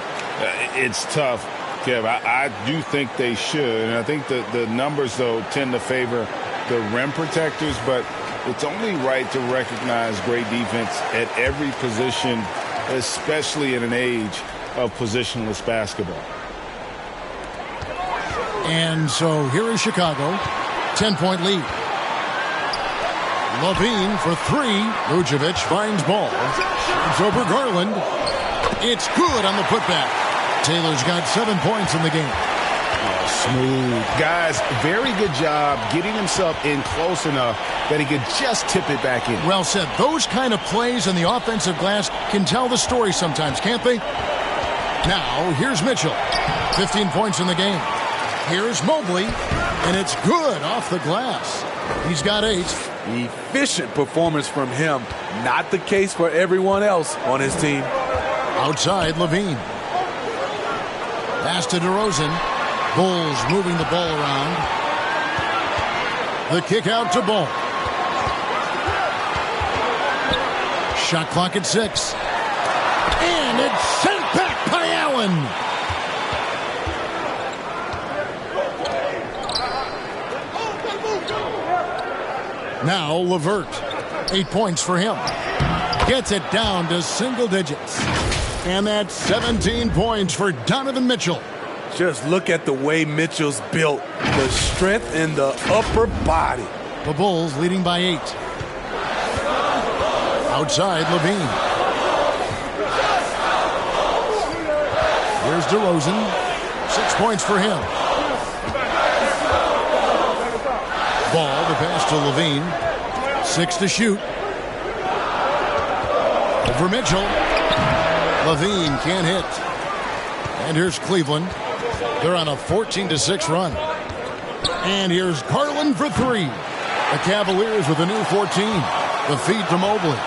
It's tough, Kev. I do think they should. And I think the numbers, though, tend to favor the rim protectors. But it's only right to recognize great defense at every position, especially in an age of positionless basketball. And so here is Chicago, 10-point lead. Levine for 3. Vucevic finds ball. It's over Garland. It's good on the putback. Taylor's got 7 points in the game. Smooth. Guys, very good job getting himself in close enough that he could just tip it back in. Well said. Those kind of plays on the offensive glass can tell the story sometimes, can't they? Now, here's Mitchell. 15 points in the game. Here's Mobley, and it's good off the glass. He's got 8. Efficient performance from him. Not the case for everyone else on his team. Outside, Levine. Pass to DeRozan. Bulls moving the ball around. The kick out to Ball. Shot clock at 6. And it's sent back by Allen. Now LeVert. 8 points for him. Gets it down to single digits. And that's 17 points for Donovan Mitchell. Just look at the way Mitchell's built. The strength in the upper body. The Bulls leading by 8. Outside, Levine. Here's DeRozan. 6 points for him. Ball, the pass to Levine. 6 to shoot. Over Mitchell. Levine can't hit. And here's Cleveland. They're on a 14-6 run. And here's Garland for 3. The Cavaliers with a new 14. The feed to Mobley.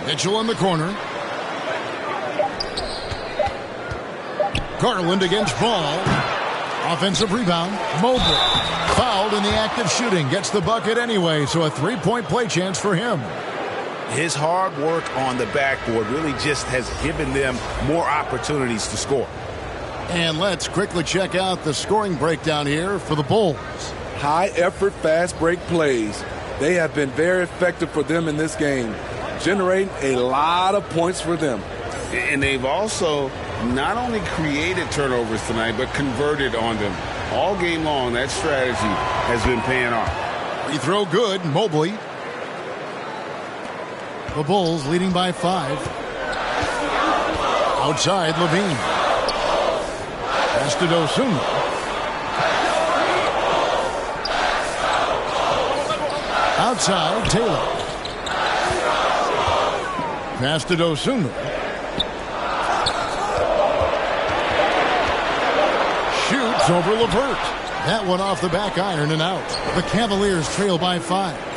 Mitchell in the corner. Garland against Ball. Offensive rebound. Mobley. Fouled in the act of shooting. Gets the bucket anyway, so a 3-point play chance for him. His hard work on the backboard really just has given them more opportunities to score. And let's quickly check out the scoring breakdown here for the Bulls. High-effort, fast-break plays. They have been very effective for them in this game, generating a lot of points for them. And they've also not only created turnovers tonight, but converted on them. All game long, that strategy has been paying off. Free throw good, Mobley. The Bulls leading by 5. Outside, Levine. Pass to Dosunmu. Outside, Taylor. Pass to Dosunmu. Shoots over LeVert. That one off the back iron and out. The Cavaliers trail by 5.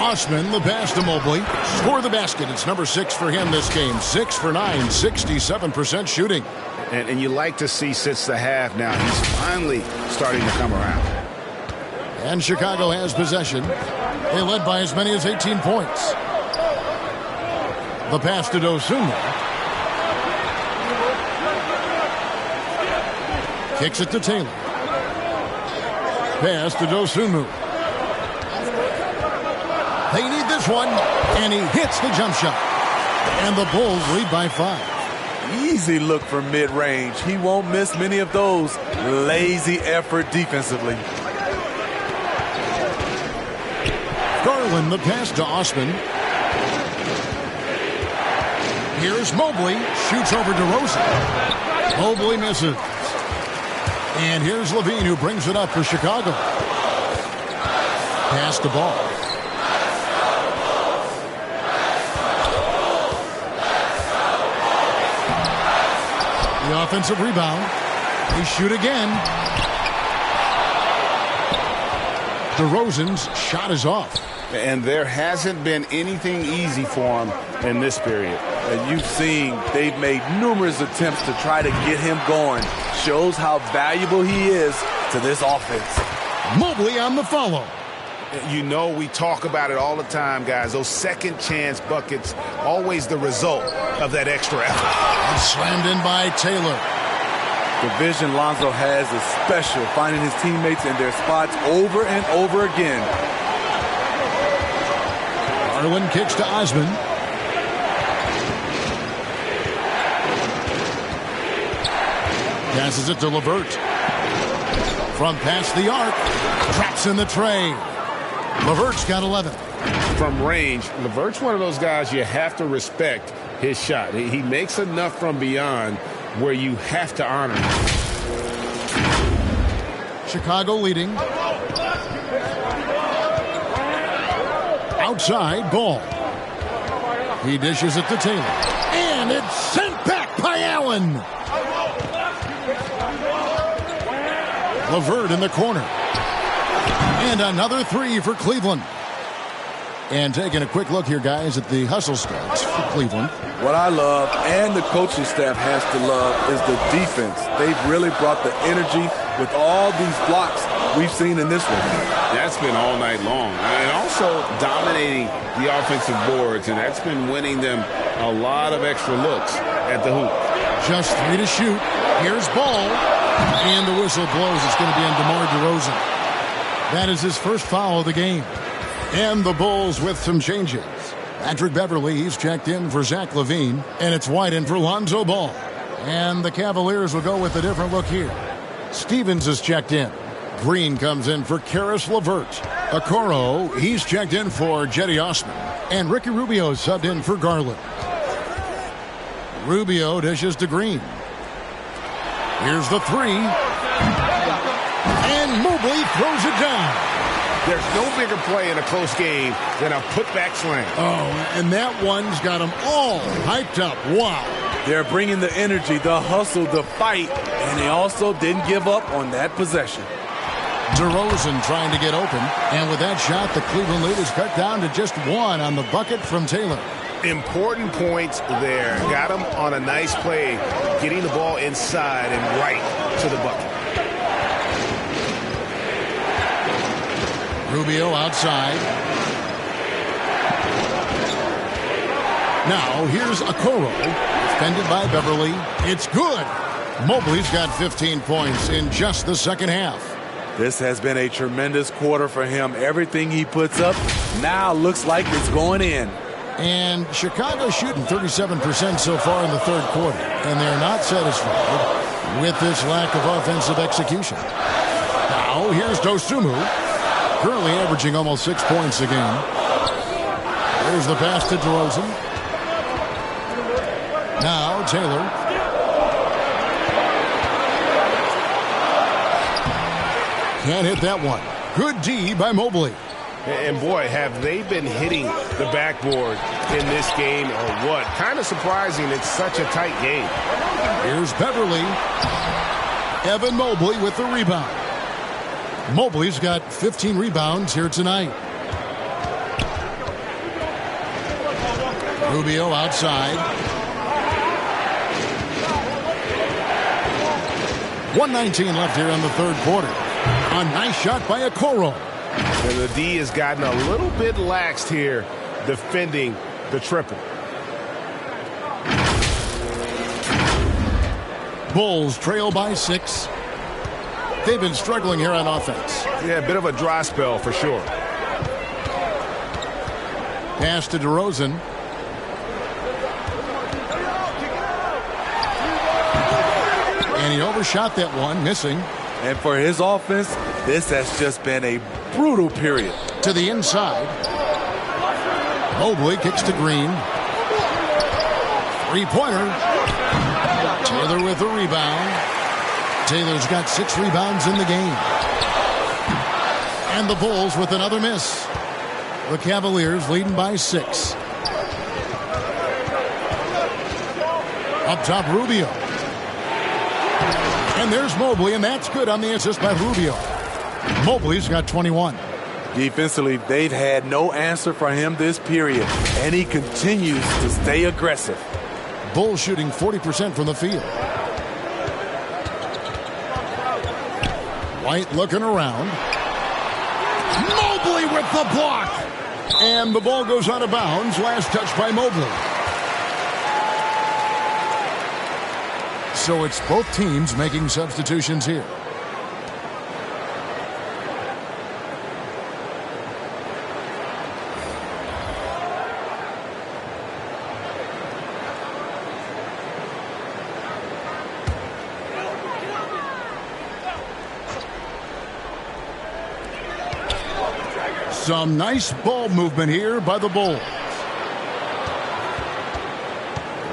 Osman, the pass to Mobley. Score the basket. It's number 6 for him this game. 6 for 9, 67% shooting. And you like to see since the half now, he's finally starting to come around. And Chicago has possession. They led by as many as 18 points. The pass to Dosunmu. Kicks it to Taylor. Pass to Dosunmu. They need this one, and he hits the jump shot. And the Bulls lead by 5. Easy look for mid-range. He won't miss many of those. Lazy effort defensively. Garland, the pass to Osman. Here's Mobley. Shoots over DeRozan. Mobley misses. And here's Levine, who brings it up for Chicago. Pass the ball. The offensive rebound. They shoot again. DeRozan's shot is off. And there hasn't been anything easy for him in this period. And you've seen they've made numerous attempts to try to get him going. Shows how valuable he is to this offense. Mobley on the follow. You know, we talk about it all the time, guys. Those second chance buckets, always the result of that extra effort. And slammed in by Taylor. The vision Lonzo has is special, finding his teammates in their spots over and over again. Garland kicks to Osman. Passes it to LeVert. From past the arc. Traps in the tray. LeVert's got 11. From range, LeVert's one of those guys you have to respect his shot. He makes enough from beyond where you have to honor him. Chicago leading. Outside ball. He dishes it to Taylor. And it's sent back by Allen. LeVert in the corner. And another three for Cleveland. And taking a quick look here, guys, at the hustle stats for Cleveland. What I love, and the coaching staff has to love, is the defense. They've really brought the energy with all these blocks we've seen in this one. That's been all night long. And also dominating the offensive boards, and that's been winning them a lot of extra looks at the hoop. Just 3 to shoot. Here's ball. And the whistle blows. It's going to be on DeMar DeRozan. That is his first foul of the game. And the Bulls with some changes. Patrick Beverly, he's checked in for Zach LaVine. And it's White in for Lonzo Ball. And the Cavaliers will go with a different look here. Stevens is checked in. Green comes in for Karis LeVert. Okoro, he's checked in for Jetty Osman. And Ricky Rubio subbed in for Garland. Rubio dishes to Green. Here's the three. And Mobley throws it down. There's no bigger play in a close game than a putback slam. Oh, and that one's got them all hyped up. Wow. They're bringing the energy, the hustle, the fight, and they also didn't give up on that possession. DeRozan trying to get open, and with that shot, the Cleveland lead is cut down to just one on the bucket from Taylor. Important points there. Got him on a nice play, getting the ball inside and right to the bucket. Rubio outside. Now here's Okoro. Defended by Beverly. It's good. Mobley's got 15 points in just the second half. This has been a tremendous quarter for him. Everything he puts up now looks like it's going in. And Chicago shooting 37% so far in the third quarter. And they're not satisfied with this lack of offensive execution. Now here's Dosunmu. Currently averaging almost 6 points a game. There's the pass to DeRozan. Now Taylor. Can't hit that one. Good D by Mobley. And boy, have they been hitting the backboard in this game or what? Kind of surprising. It's such a tight game. Here's Beverly. Evan Mobley with the rebound. Mobley's got 15 rebounds here tonight. Rubio outside. 1:19 left here in the third quarter. A nice shot by Okoro. And the D has gotten a little bit laxed here defending the triple. Bulls trail by 6. They've been struggling here on offense. Yeah, a bit of a dry spell for sure. Pass to DeRozan. And he overshot that one, missing. And for his offense, this has just been a brutal period. To the inside. Mobley kicks to Green. Three-pointer. Taylor with the rebound. Taylor's got 6 rebounds in the game. And the Bulls with another miss. The Cavaliers leading by 6. Up top, Rubio. And there's Mobley, and that's good on the assist by Rubio. Mobley's got 21. Defensively, they've had no answer for him this period, and he continues to stay aggressive. Bulls shooting 40% from the field. White looking around. Mobley with the block. And the ball goes out of bounds. Last touch by Mobley. So it's both teams making substitutions here. Some nice ball movement here by the Bulls.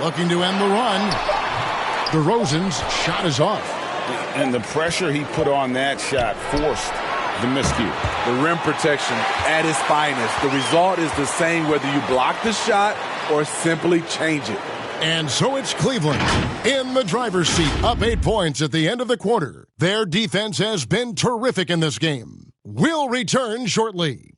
Looking to end the run. DeRozan's shot is off. And the pressure he put on that shot forced the miscue. The rim protection at its finest. The result is the same whether you block the shot or simply change it. And so it's Cleveland in the driver's seat, up 8 points at the end of the quarter. Their defense has been terrific in this game. We'll return shortly.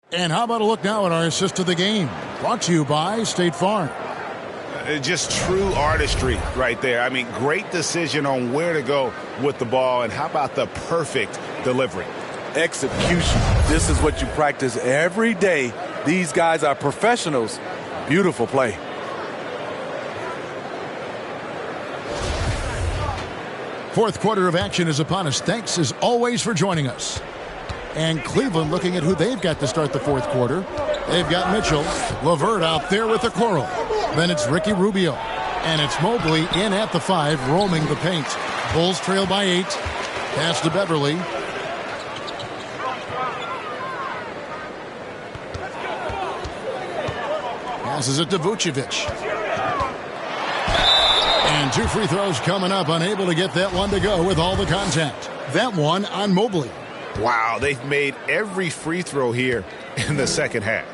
And how about a look now at our assist of the game? Brought to you by State Farm. Just true artistry right there. I mean, great decision on where to go with the ball. And how about the perfect delivery? Execution. This is what you practice every day. These guys are professionals. Beautiful play. Fourth quarter of action is upon us. Thanks as always for joining us. And Cleveland looking at who they've got to start the fourth quarter. They've got Mitchell. LeVert out there with the coral. Then it's Ricky Rubio. And it's Mobley in at the 5, roaming the paint. Bulls trail by 8. Pass to Beverly. Passes it to Vucevic. And 2 free throws coming up. Unable to get that one to go with all the contact. That one on Mobley. Wow, they've made every free throw here in the second half.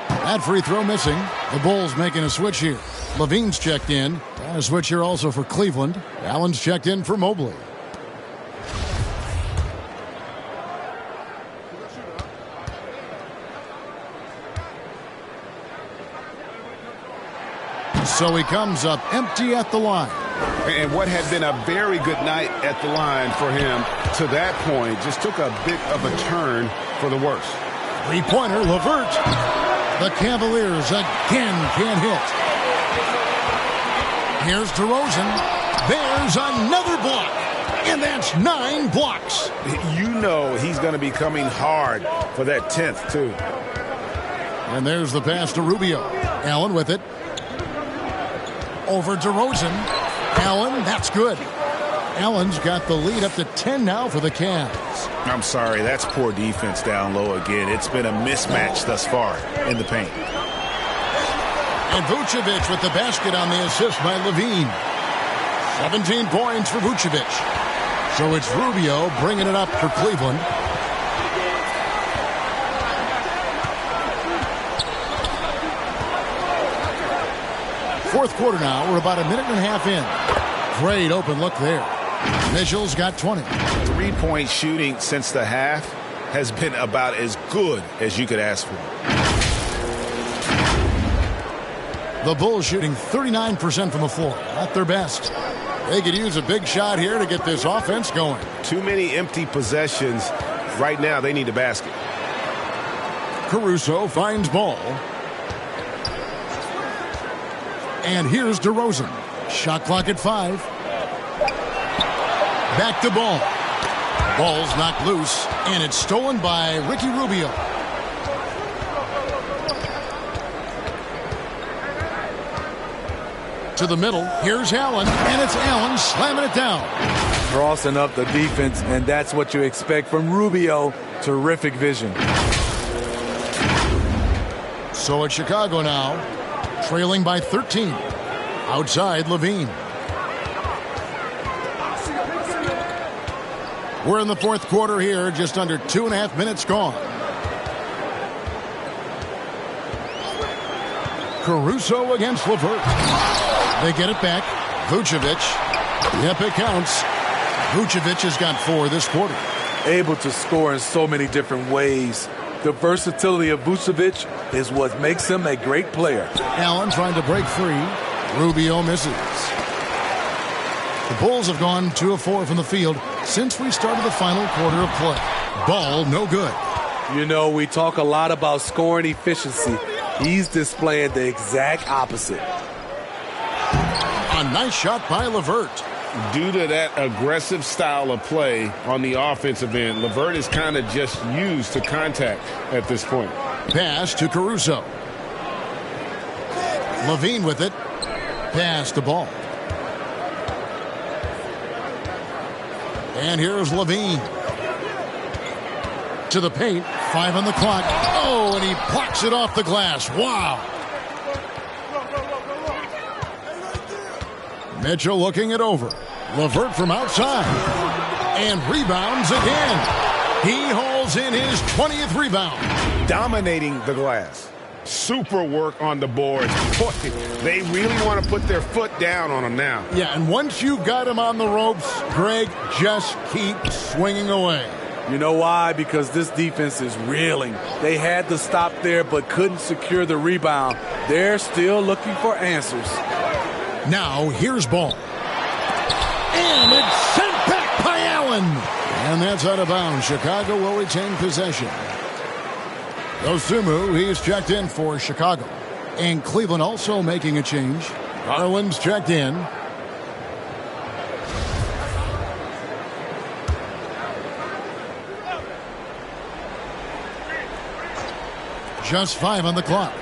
That free throw missing. The Bulls making a switch here. Levine's checked in. And a switch here also for Cleveland. Allen's checked in for Mobley. So he comes up empty at the line. And what had been a very good night at the line for him to that point just took a bit of a turn for the worse. Three-pointer, LeVert. The Cavaliers again can't hit. Here's DeRozan. There's another block. And that's 9 blocks. You know he's going to be coming hard for that 10th, too. And there's the pass to Rubio. Allen with it. Over DeRozan. Allen, that's good. Allen's got the lead up to 10 now for the Cavs. I'm sorry, that's poor defense down low again. It's been a mismatch thus far in the paint. And Vucevic with the basket on the assist by Levine. 17 points for Vucevic. So it's Rubio bringing it up for Cleveland. Fourth quarter now. We're about a minute and a half in. Great open look there. Mitchell's got 20. Three-point shooting since the half has been about as good as you could ask for. The Bulls shooting 39% from the floor. Not their best. They could use a big shot here to get this offense going. Too many empty possessions. Right now, they need a basket. Caruso finds ball. And here's DeRozan. Shot clock at 5. Back to ball. Ball's knocked loose, and it's stolen by Ricky Rubio. To the middle. Here's Allen, and it's Allen slamming it down. Crossing up the defense, and that's what you expect from Rubio. Terrific vision. So it's Chicago now, trailing by 13. Outside, Levine. We're in the fourth quarter here, just under 2.5 minutes gone. Caruso against LeVert. They get it back. Vucevic. Yep, it counts. Vucevic has got 4 this quarter. Able to score in so many different ways. The versatility of Vucevic is what makes him a great player. Allen trying to break free. Rubio misses. The Bulls have gone 2 of 4 from the field since we started the final quarter of play. Ball no good. You know, we talk a lot about scoring efficiency. He's displaying the exact opposite. A nice shot by LeVert. Due to that aggressive style of play on the offensive end, LeVert is kind of just used to contact at this point. Pass to Caruso. Levine with it. Pass the ball. And here's Levine. To the paint. 5 on the clock. Oh, and he blocks it off the glass. Wow. Mitchell looking it over. LeVert from outside. And rebounds again. He hauls in his 20th rebound. Dominating the glass. Super work on the boards. Boy, they really want to put their foot down on him now. Yeah, and once you've got him on the ropes, Greg, just keep swinging away. You know why? Because this defense is reeling. They had to stop there but couldn't secure the rebound. They're still looking for answers. Now, here's ball. And it's sent back by Allen. And that's out of bounds. Chicago will retain possession. Dosunmu, he's checked in for Chicago. And Cleveland also making a change. Garland's checked in. Just 5 on the clock.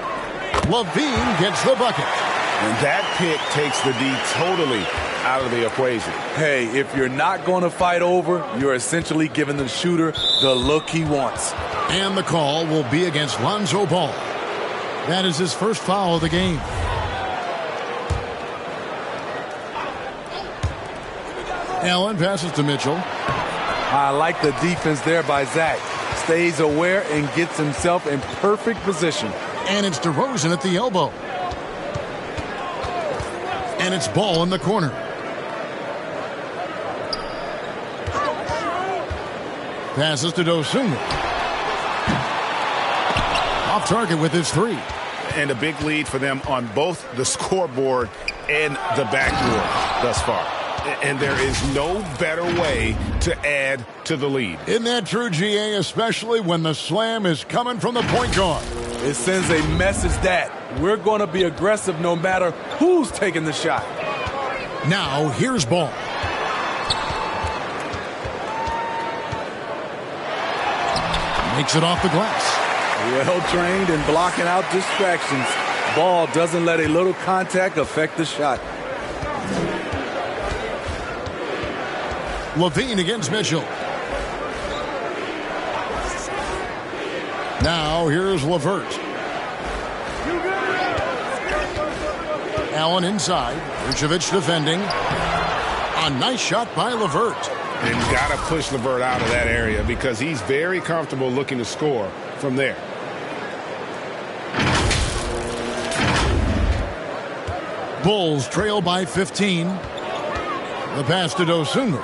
Levine gets the bucket. And that pick takes the D totally out of the equation. Hey, if you're not going to fight over, you're essentially giving the shooter the look he wants. And the call will be against Lonzo Ball. That is his first foul of the game. Allen passes to Mitchell. I like the defense there by Zach. Stays aware and gets himself in perfect position. And it's DeRozan at the elbow. And it's Ball in the corner. Passes to Dosunmu. Off target with his 3. And a big lead for them on both the scoreboard and the backboard thus far. And there is no better way to add to the lead. Isn't that true, GA, especially when the slam is coming from the point guard? It sends a message that we're going to be aggressive no matter who's taking the shot. Now, here's Ball. Makes it off the glass. Well trained in blocking out distractions. Ball doesn't let a little contact affect the shot. Levine against Mitchell. Now here's LeVert. Allen inside. Vucevic defending. A nice shot by LeVert. And got to push LeVert out of that area because he's very comfortable looking to score from there. Bulls trail by 15. The pass to Dosunmu.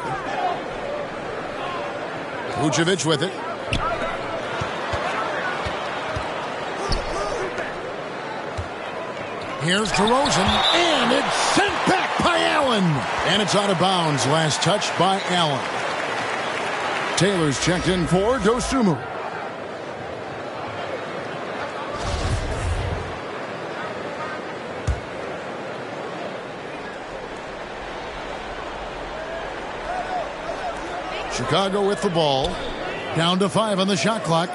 Vucevic with it. Here's DeRozan, and it's sent back by Allen. one, and it's out of bounds. Last touch by Allen. Taylor's checked in for Dosunmu. Chicago with the ball. Down to 5 on the shot clock.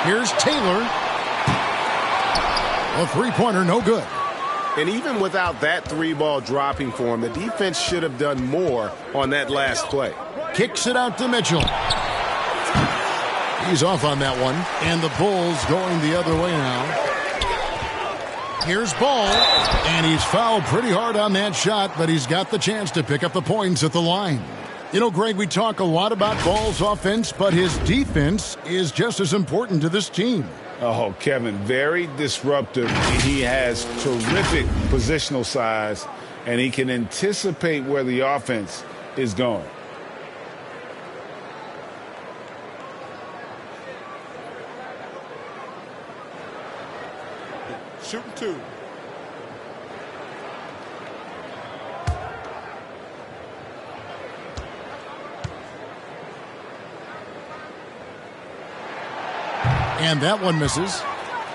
Here's Taylor. A three-pointer, no good. And even without that three-ball dropping for him, the defense should have done more on that last play. Kicks it out to Mitchell. He's off on that one. And the Bulls going the other way now. Here's Ball. And he's fouled pretty hard on that shot, but he's got the chance to pick up the points at the line. You know, Greg, we talk a lot about Ball's offense, but his defense is just as important to this team. Oh, Kevin, very disruptive. He has terrific positional size, and he can anticipate where the offense is going. Shooting 2. And that one misses.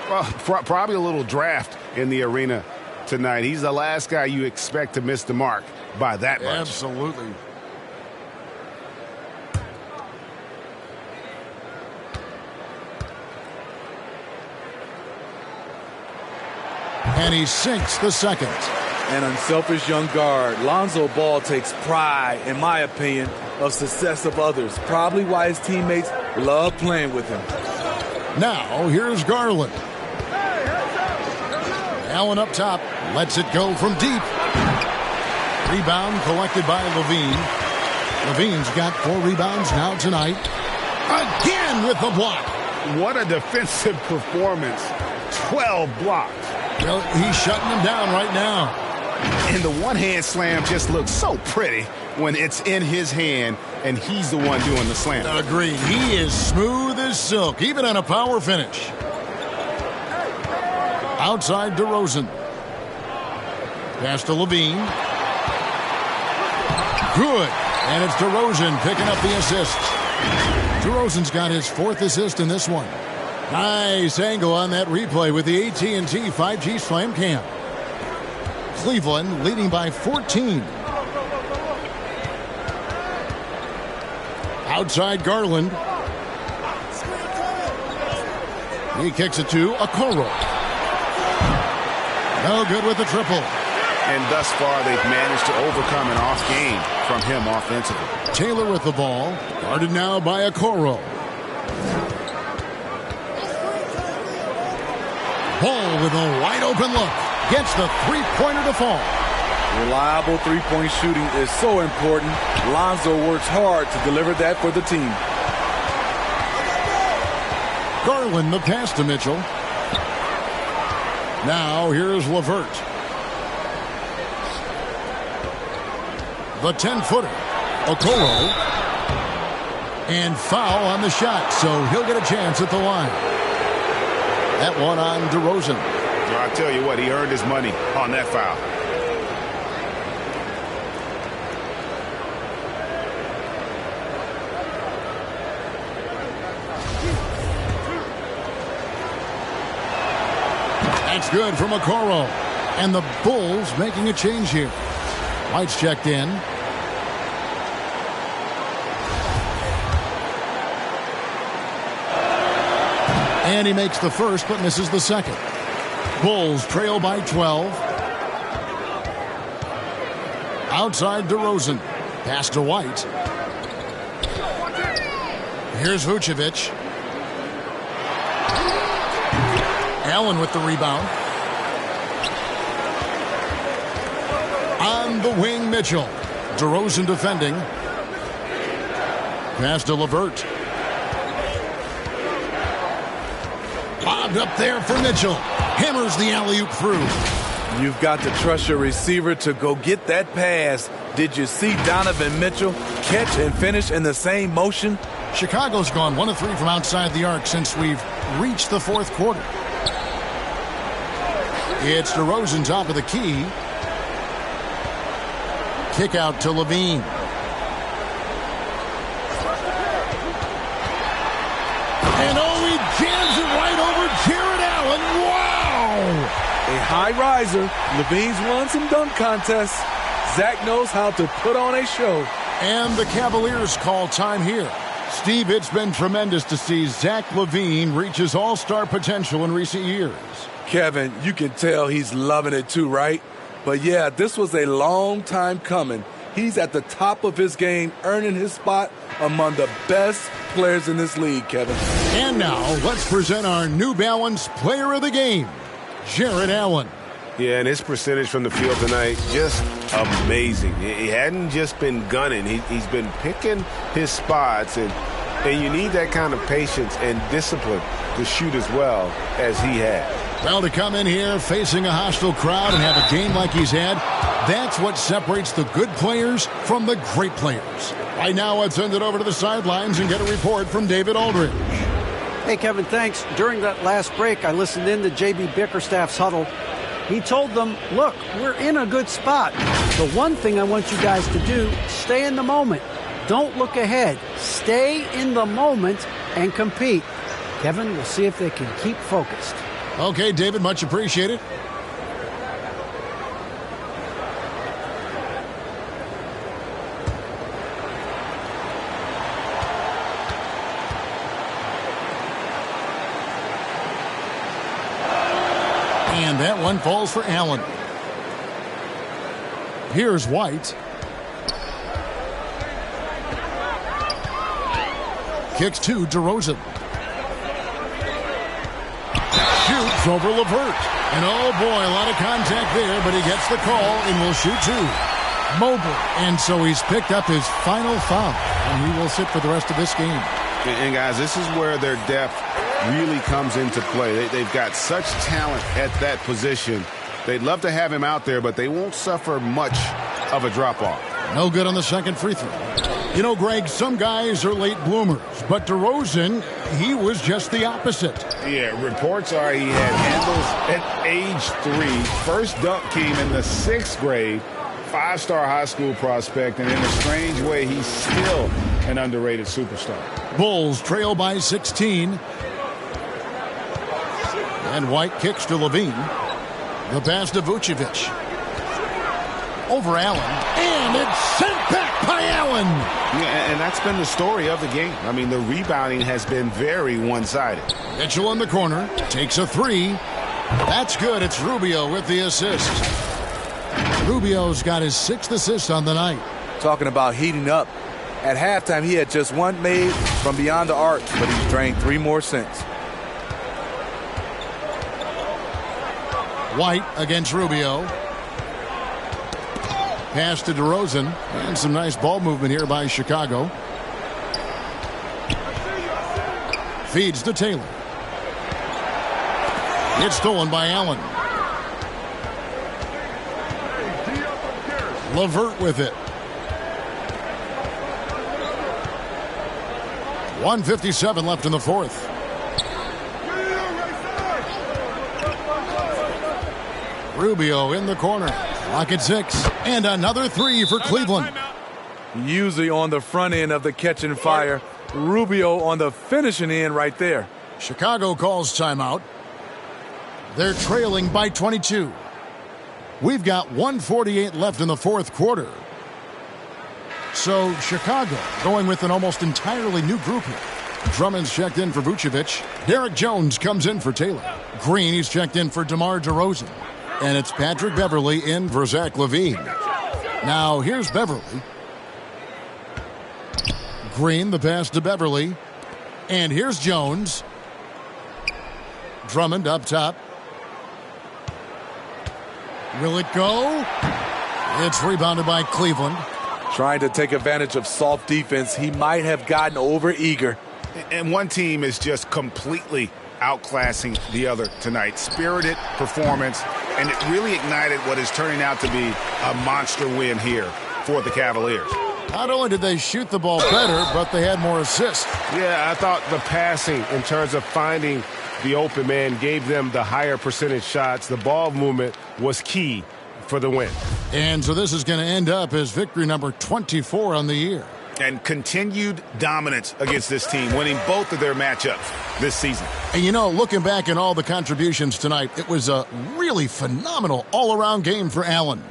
Well, probably a little draft in the arena tonight. He's the last guy you expect to miss the mark by that much. Absolutely. And he sinks the second. An unselfish young guard. Lonzo Ball takes pride, in my opinion, of success of others. Probably why his teammates love playing with him. Now, here's Garland. Allen up top. Lets it go from deep. Rebound collected by Levine. Levine's got 4 rebounds now tonight. Again with the block. What a defensive performance. 12 blocks. Well, he's shutting them down right now. And the one-hand slam just looks so pretty when it's in his hand and he's the one doing the slam. Agreed. He is smooth as silk, even on a power finish. Outside DeRozan. Pass to Levine. Good. And it's DeRozan picking up the assist. DeRozan's got his 4th assist in this one. Nice angle on that replay with the AT&T 5G Slam Cam. Cleveland leading by 14. Outside Garland. He kicks it to Okoro. No good with the triple. And thus far, they've managed to overcome an off game from him offensively. Taylor with the ball. Guarded now by Okoro. Ball with a wide open look. Gets the three-pointer to fall. Reliable three-point shooting is so important. Lonzo works hard to deliver that for the team. Garland the pass to Mitchell. Now here's LeVert. The 10-footer. Okoro. And foul on the shot, so he'll get a chance at the line. That one on DeRozan. I'll tell you what, he earned his money on that foul. That's good from Okoro. And the Bulls making a change here. White's checked in. And he makes the first but misses the second. Bulls trail by 12. Outside DeRozan. Pass to White. Here's Vucevic. Allen with the rebound. On the wing, Mitchell. DeRozan defending. Pass to LeVert. Lobbed up there for Mitchell. Hammers the alley-oop through. You've got to trust your receiver to go get that pass. Did you see Donovan Mitchell catch and finish in the same motion? Chicago's gone 1 of 3 from outside the arc since we've reached the fourth quarter. It's DeRozan top of the key. Kick out to Levine. And he jams it right over Jared Allen. Wow! A high riser. Levine's won some dunk contests. Zach knows how to put on a show. And the Cavaliers call time here. Steve, it's been tremendous to see Zach LaVine reach his all-star potential in recent years. Kevin, you can tell he's loving it too, right? But yeah, this was a long time coming. He's at the top of his game, earning his spot among the best players in this league, Kevin. And now, let's present our New Balance Player of the Game, Jared Allen. Yeah, and his percentage from the field tonight, just amazing. He hadn't just been gunning. He's been picking his spots, and you need that kind of patience and discipline to shoot as well as he had. Well, to come in here facing a hostile crowd and have a game like he's had, that's what separates the good players from the great players. Right now, let's send it over to the sidelines and get a report from David Aldridge. Hey, Kevin, thanks. During that last break, I listened in to J.B. Bickerstaff's huddle. He told them, look, we're in a good spot. The one thing I want you guys to do, stay in the moment. Don't look ahead. Stay in the moment and compete. Kevin, we'll see if they can keep focused. Okay, David, much appreciated. And that one falls for Allen. Here's White. Kicks to DeRozan. Shoots over LeVert. And oh boy, a lot of contact there, but he gets the call and will shoot two. Mobile. And so he's picked up his final foul. And he will sit for the rest of this game. And guys, this is where their depth really comes into play. They've got such talent at that position. They'd love to have him out there, but they won't suffer much of a drop-off. No good on the second free throw. You know, Greg, some guys are late bloomers, but DeRozan, he was just the opposite. Yeah, reports are he had handles at age 3. First dunk came in the 6th grade. 5-star high school prospect, and in a strange way, he's still an underrated superstar. Bulls trail by 16. And White kicks to Levine. The pass to Vucevic. Over Allen. And it's sent back by Allen. Yeah, and that's been the story of the game. I mean, the rebounding has been very one-sided. Mitchell in the corner. Takes a three. That's good. It's Rubio with the assist. Rubio's got his 6th assist on the night. Talking about heating up. At halftime, he had just one made from beyond the arc, but he's drained 3 more since. White against Rubio. Pass to DeRozan. And some nice ball movement here by Chicago. Feeds to Taylor. It's stolen by Allen. LeVert with it. 1:57 left in the fourth. Rubio in the corner. Clock at 6. And another 3 for Cleveland. Usually on the front end of the catching fire. Rubio on the finishing end right there. Chicago calls timeout. They're trailing by 22. We've got 1:48 left in the fourth quarter. So Chicago going with an almost entirely new group here. Drummond's checked in for Vucevic. Derek Jones comes in for Taylor. Green, he's checked in for DeMar DeRozan. And it's Patrick Beverley in for Zach LaVine. Now here's Beverley. Green, the pass to Beverley. And here's Jones. Drummond up top. Will it go? It's rebounded by Cleveland. Trying to take advantage of soft defense. He might have gotten over eager. And one team is just completely outclassing the other tonight. Spirited performance, and it really ignited what is turning out to be a monster win here for the Cavaliers. Not only did they shoot the ball better, but they had more assists. Yeah, I thought the passing in terms of finding the open man, gave them the higher percentage shots. The ball movement was key for the win. And so this is going to end up as victory number 24 on the year. And continued dominance against this team, winning both of their matchups this season. And you know, looking back at all the contributions tonight, it was a really phenomenal all-around game for Allen.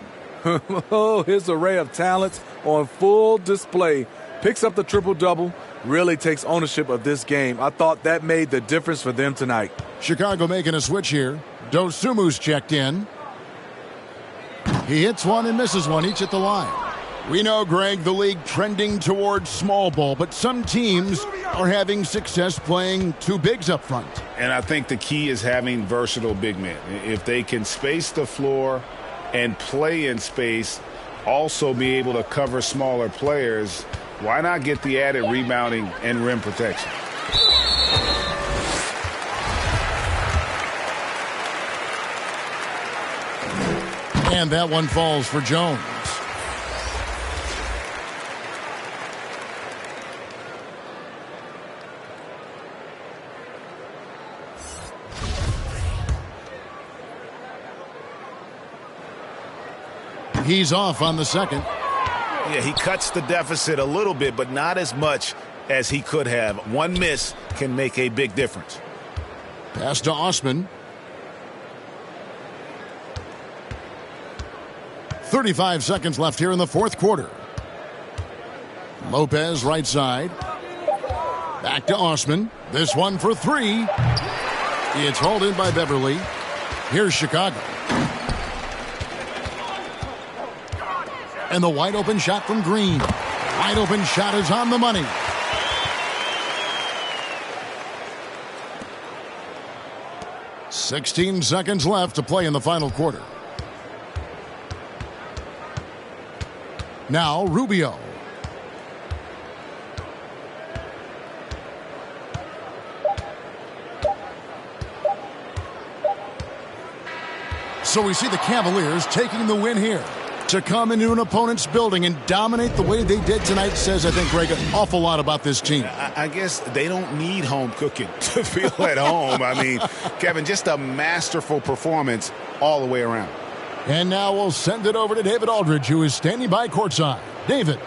Oh, his array of talents on full display. Picks up the triple-double, really takes ownership of this game. I thought that made the difference for them tonight. Chicago making a switch here. Dosumu's checked in. He hits one and misses one, each at the line. We know, Greg, the league trending towards small ball, but some teams are having success playing two bigs up front. And I think the key is having versatile big men. If they can space the floor and play in space, also be able to cover smaller players, why not get the added rebounding and rim protection? And that one falls for Jones. He's off on the second. Yeah, he cuts the deficit a little bit, but not as much as he could have. One miss can make a big difference. Pass to Osman. 35 seconds left here in the fourth quarter. Lopez right side. Back to Osman. This one for three. It's hauled in by Beverly. Here's Chicago. And the wide open shot from Green. Wide open shot is on the money. "16 seconds left to play in the final quarter. Now Rubio. So we see the Cavaliers taking the win here. To come into an opponent's building and dominate the way they did tonight says, I think, Greg, an awful lot about this team. I guess they don't need home cooking to feel at home. I mean, Kevin, just a masterful performance all the way around. And now we'll send it over to David Aldridge, who is standing by courtside. David.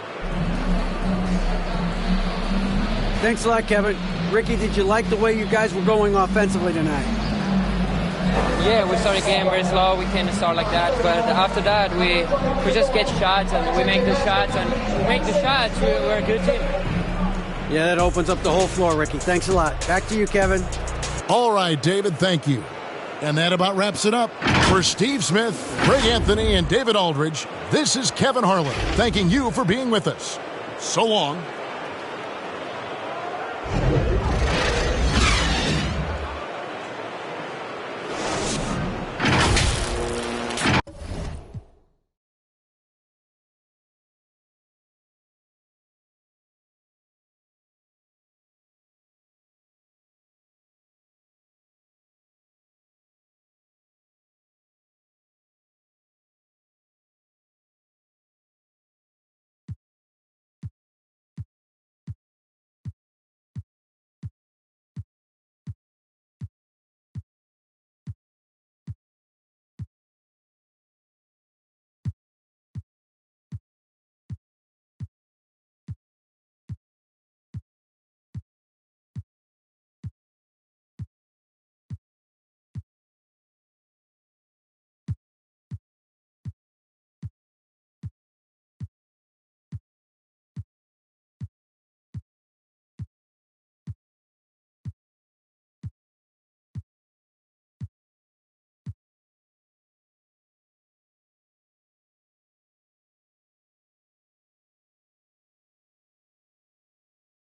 Thanks a lot, Kevin. Ricky, did you like the way you guys were going offensively tonight? Yeah, we started the game very slow. We can't start like that. But after that, we just get shots and we make the shots. And we make the shots, we're a good team. Yeah, that opens up the whole floor, Ricky. Thanks a lot. Back to you, Kevin. All right, David, thank you. And that about wraps it up. For Steve Smith, Greg Anthony, and David Aldridge, this is Kevin Harlan thanking you for being with us. So long.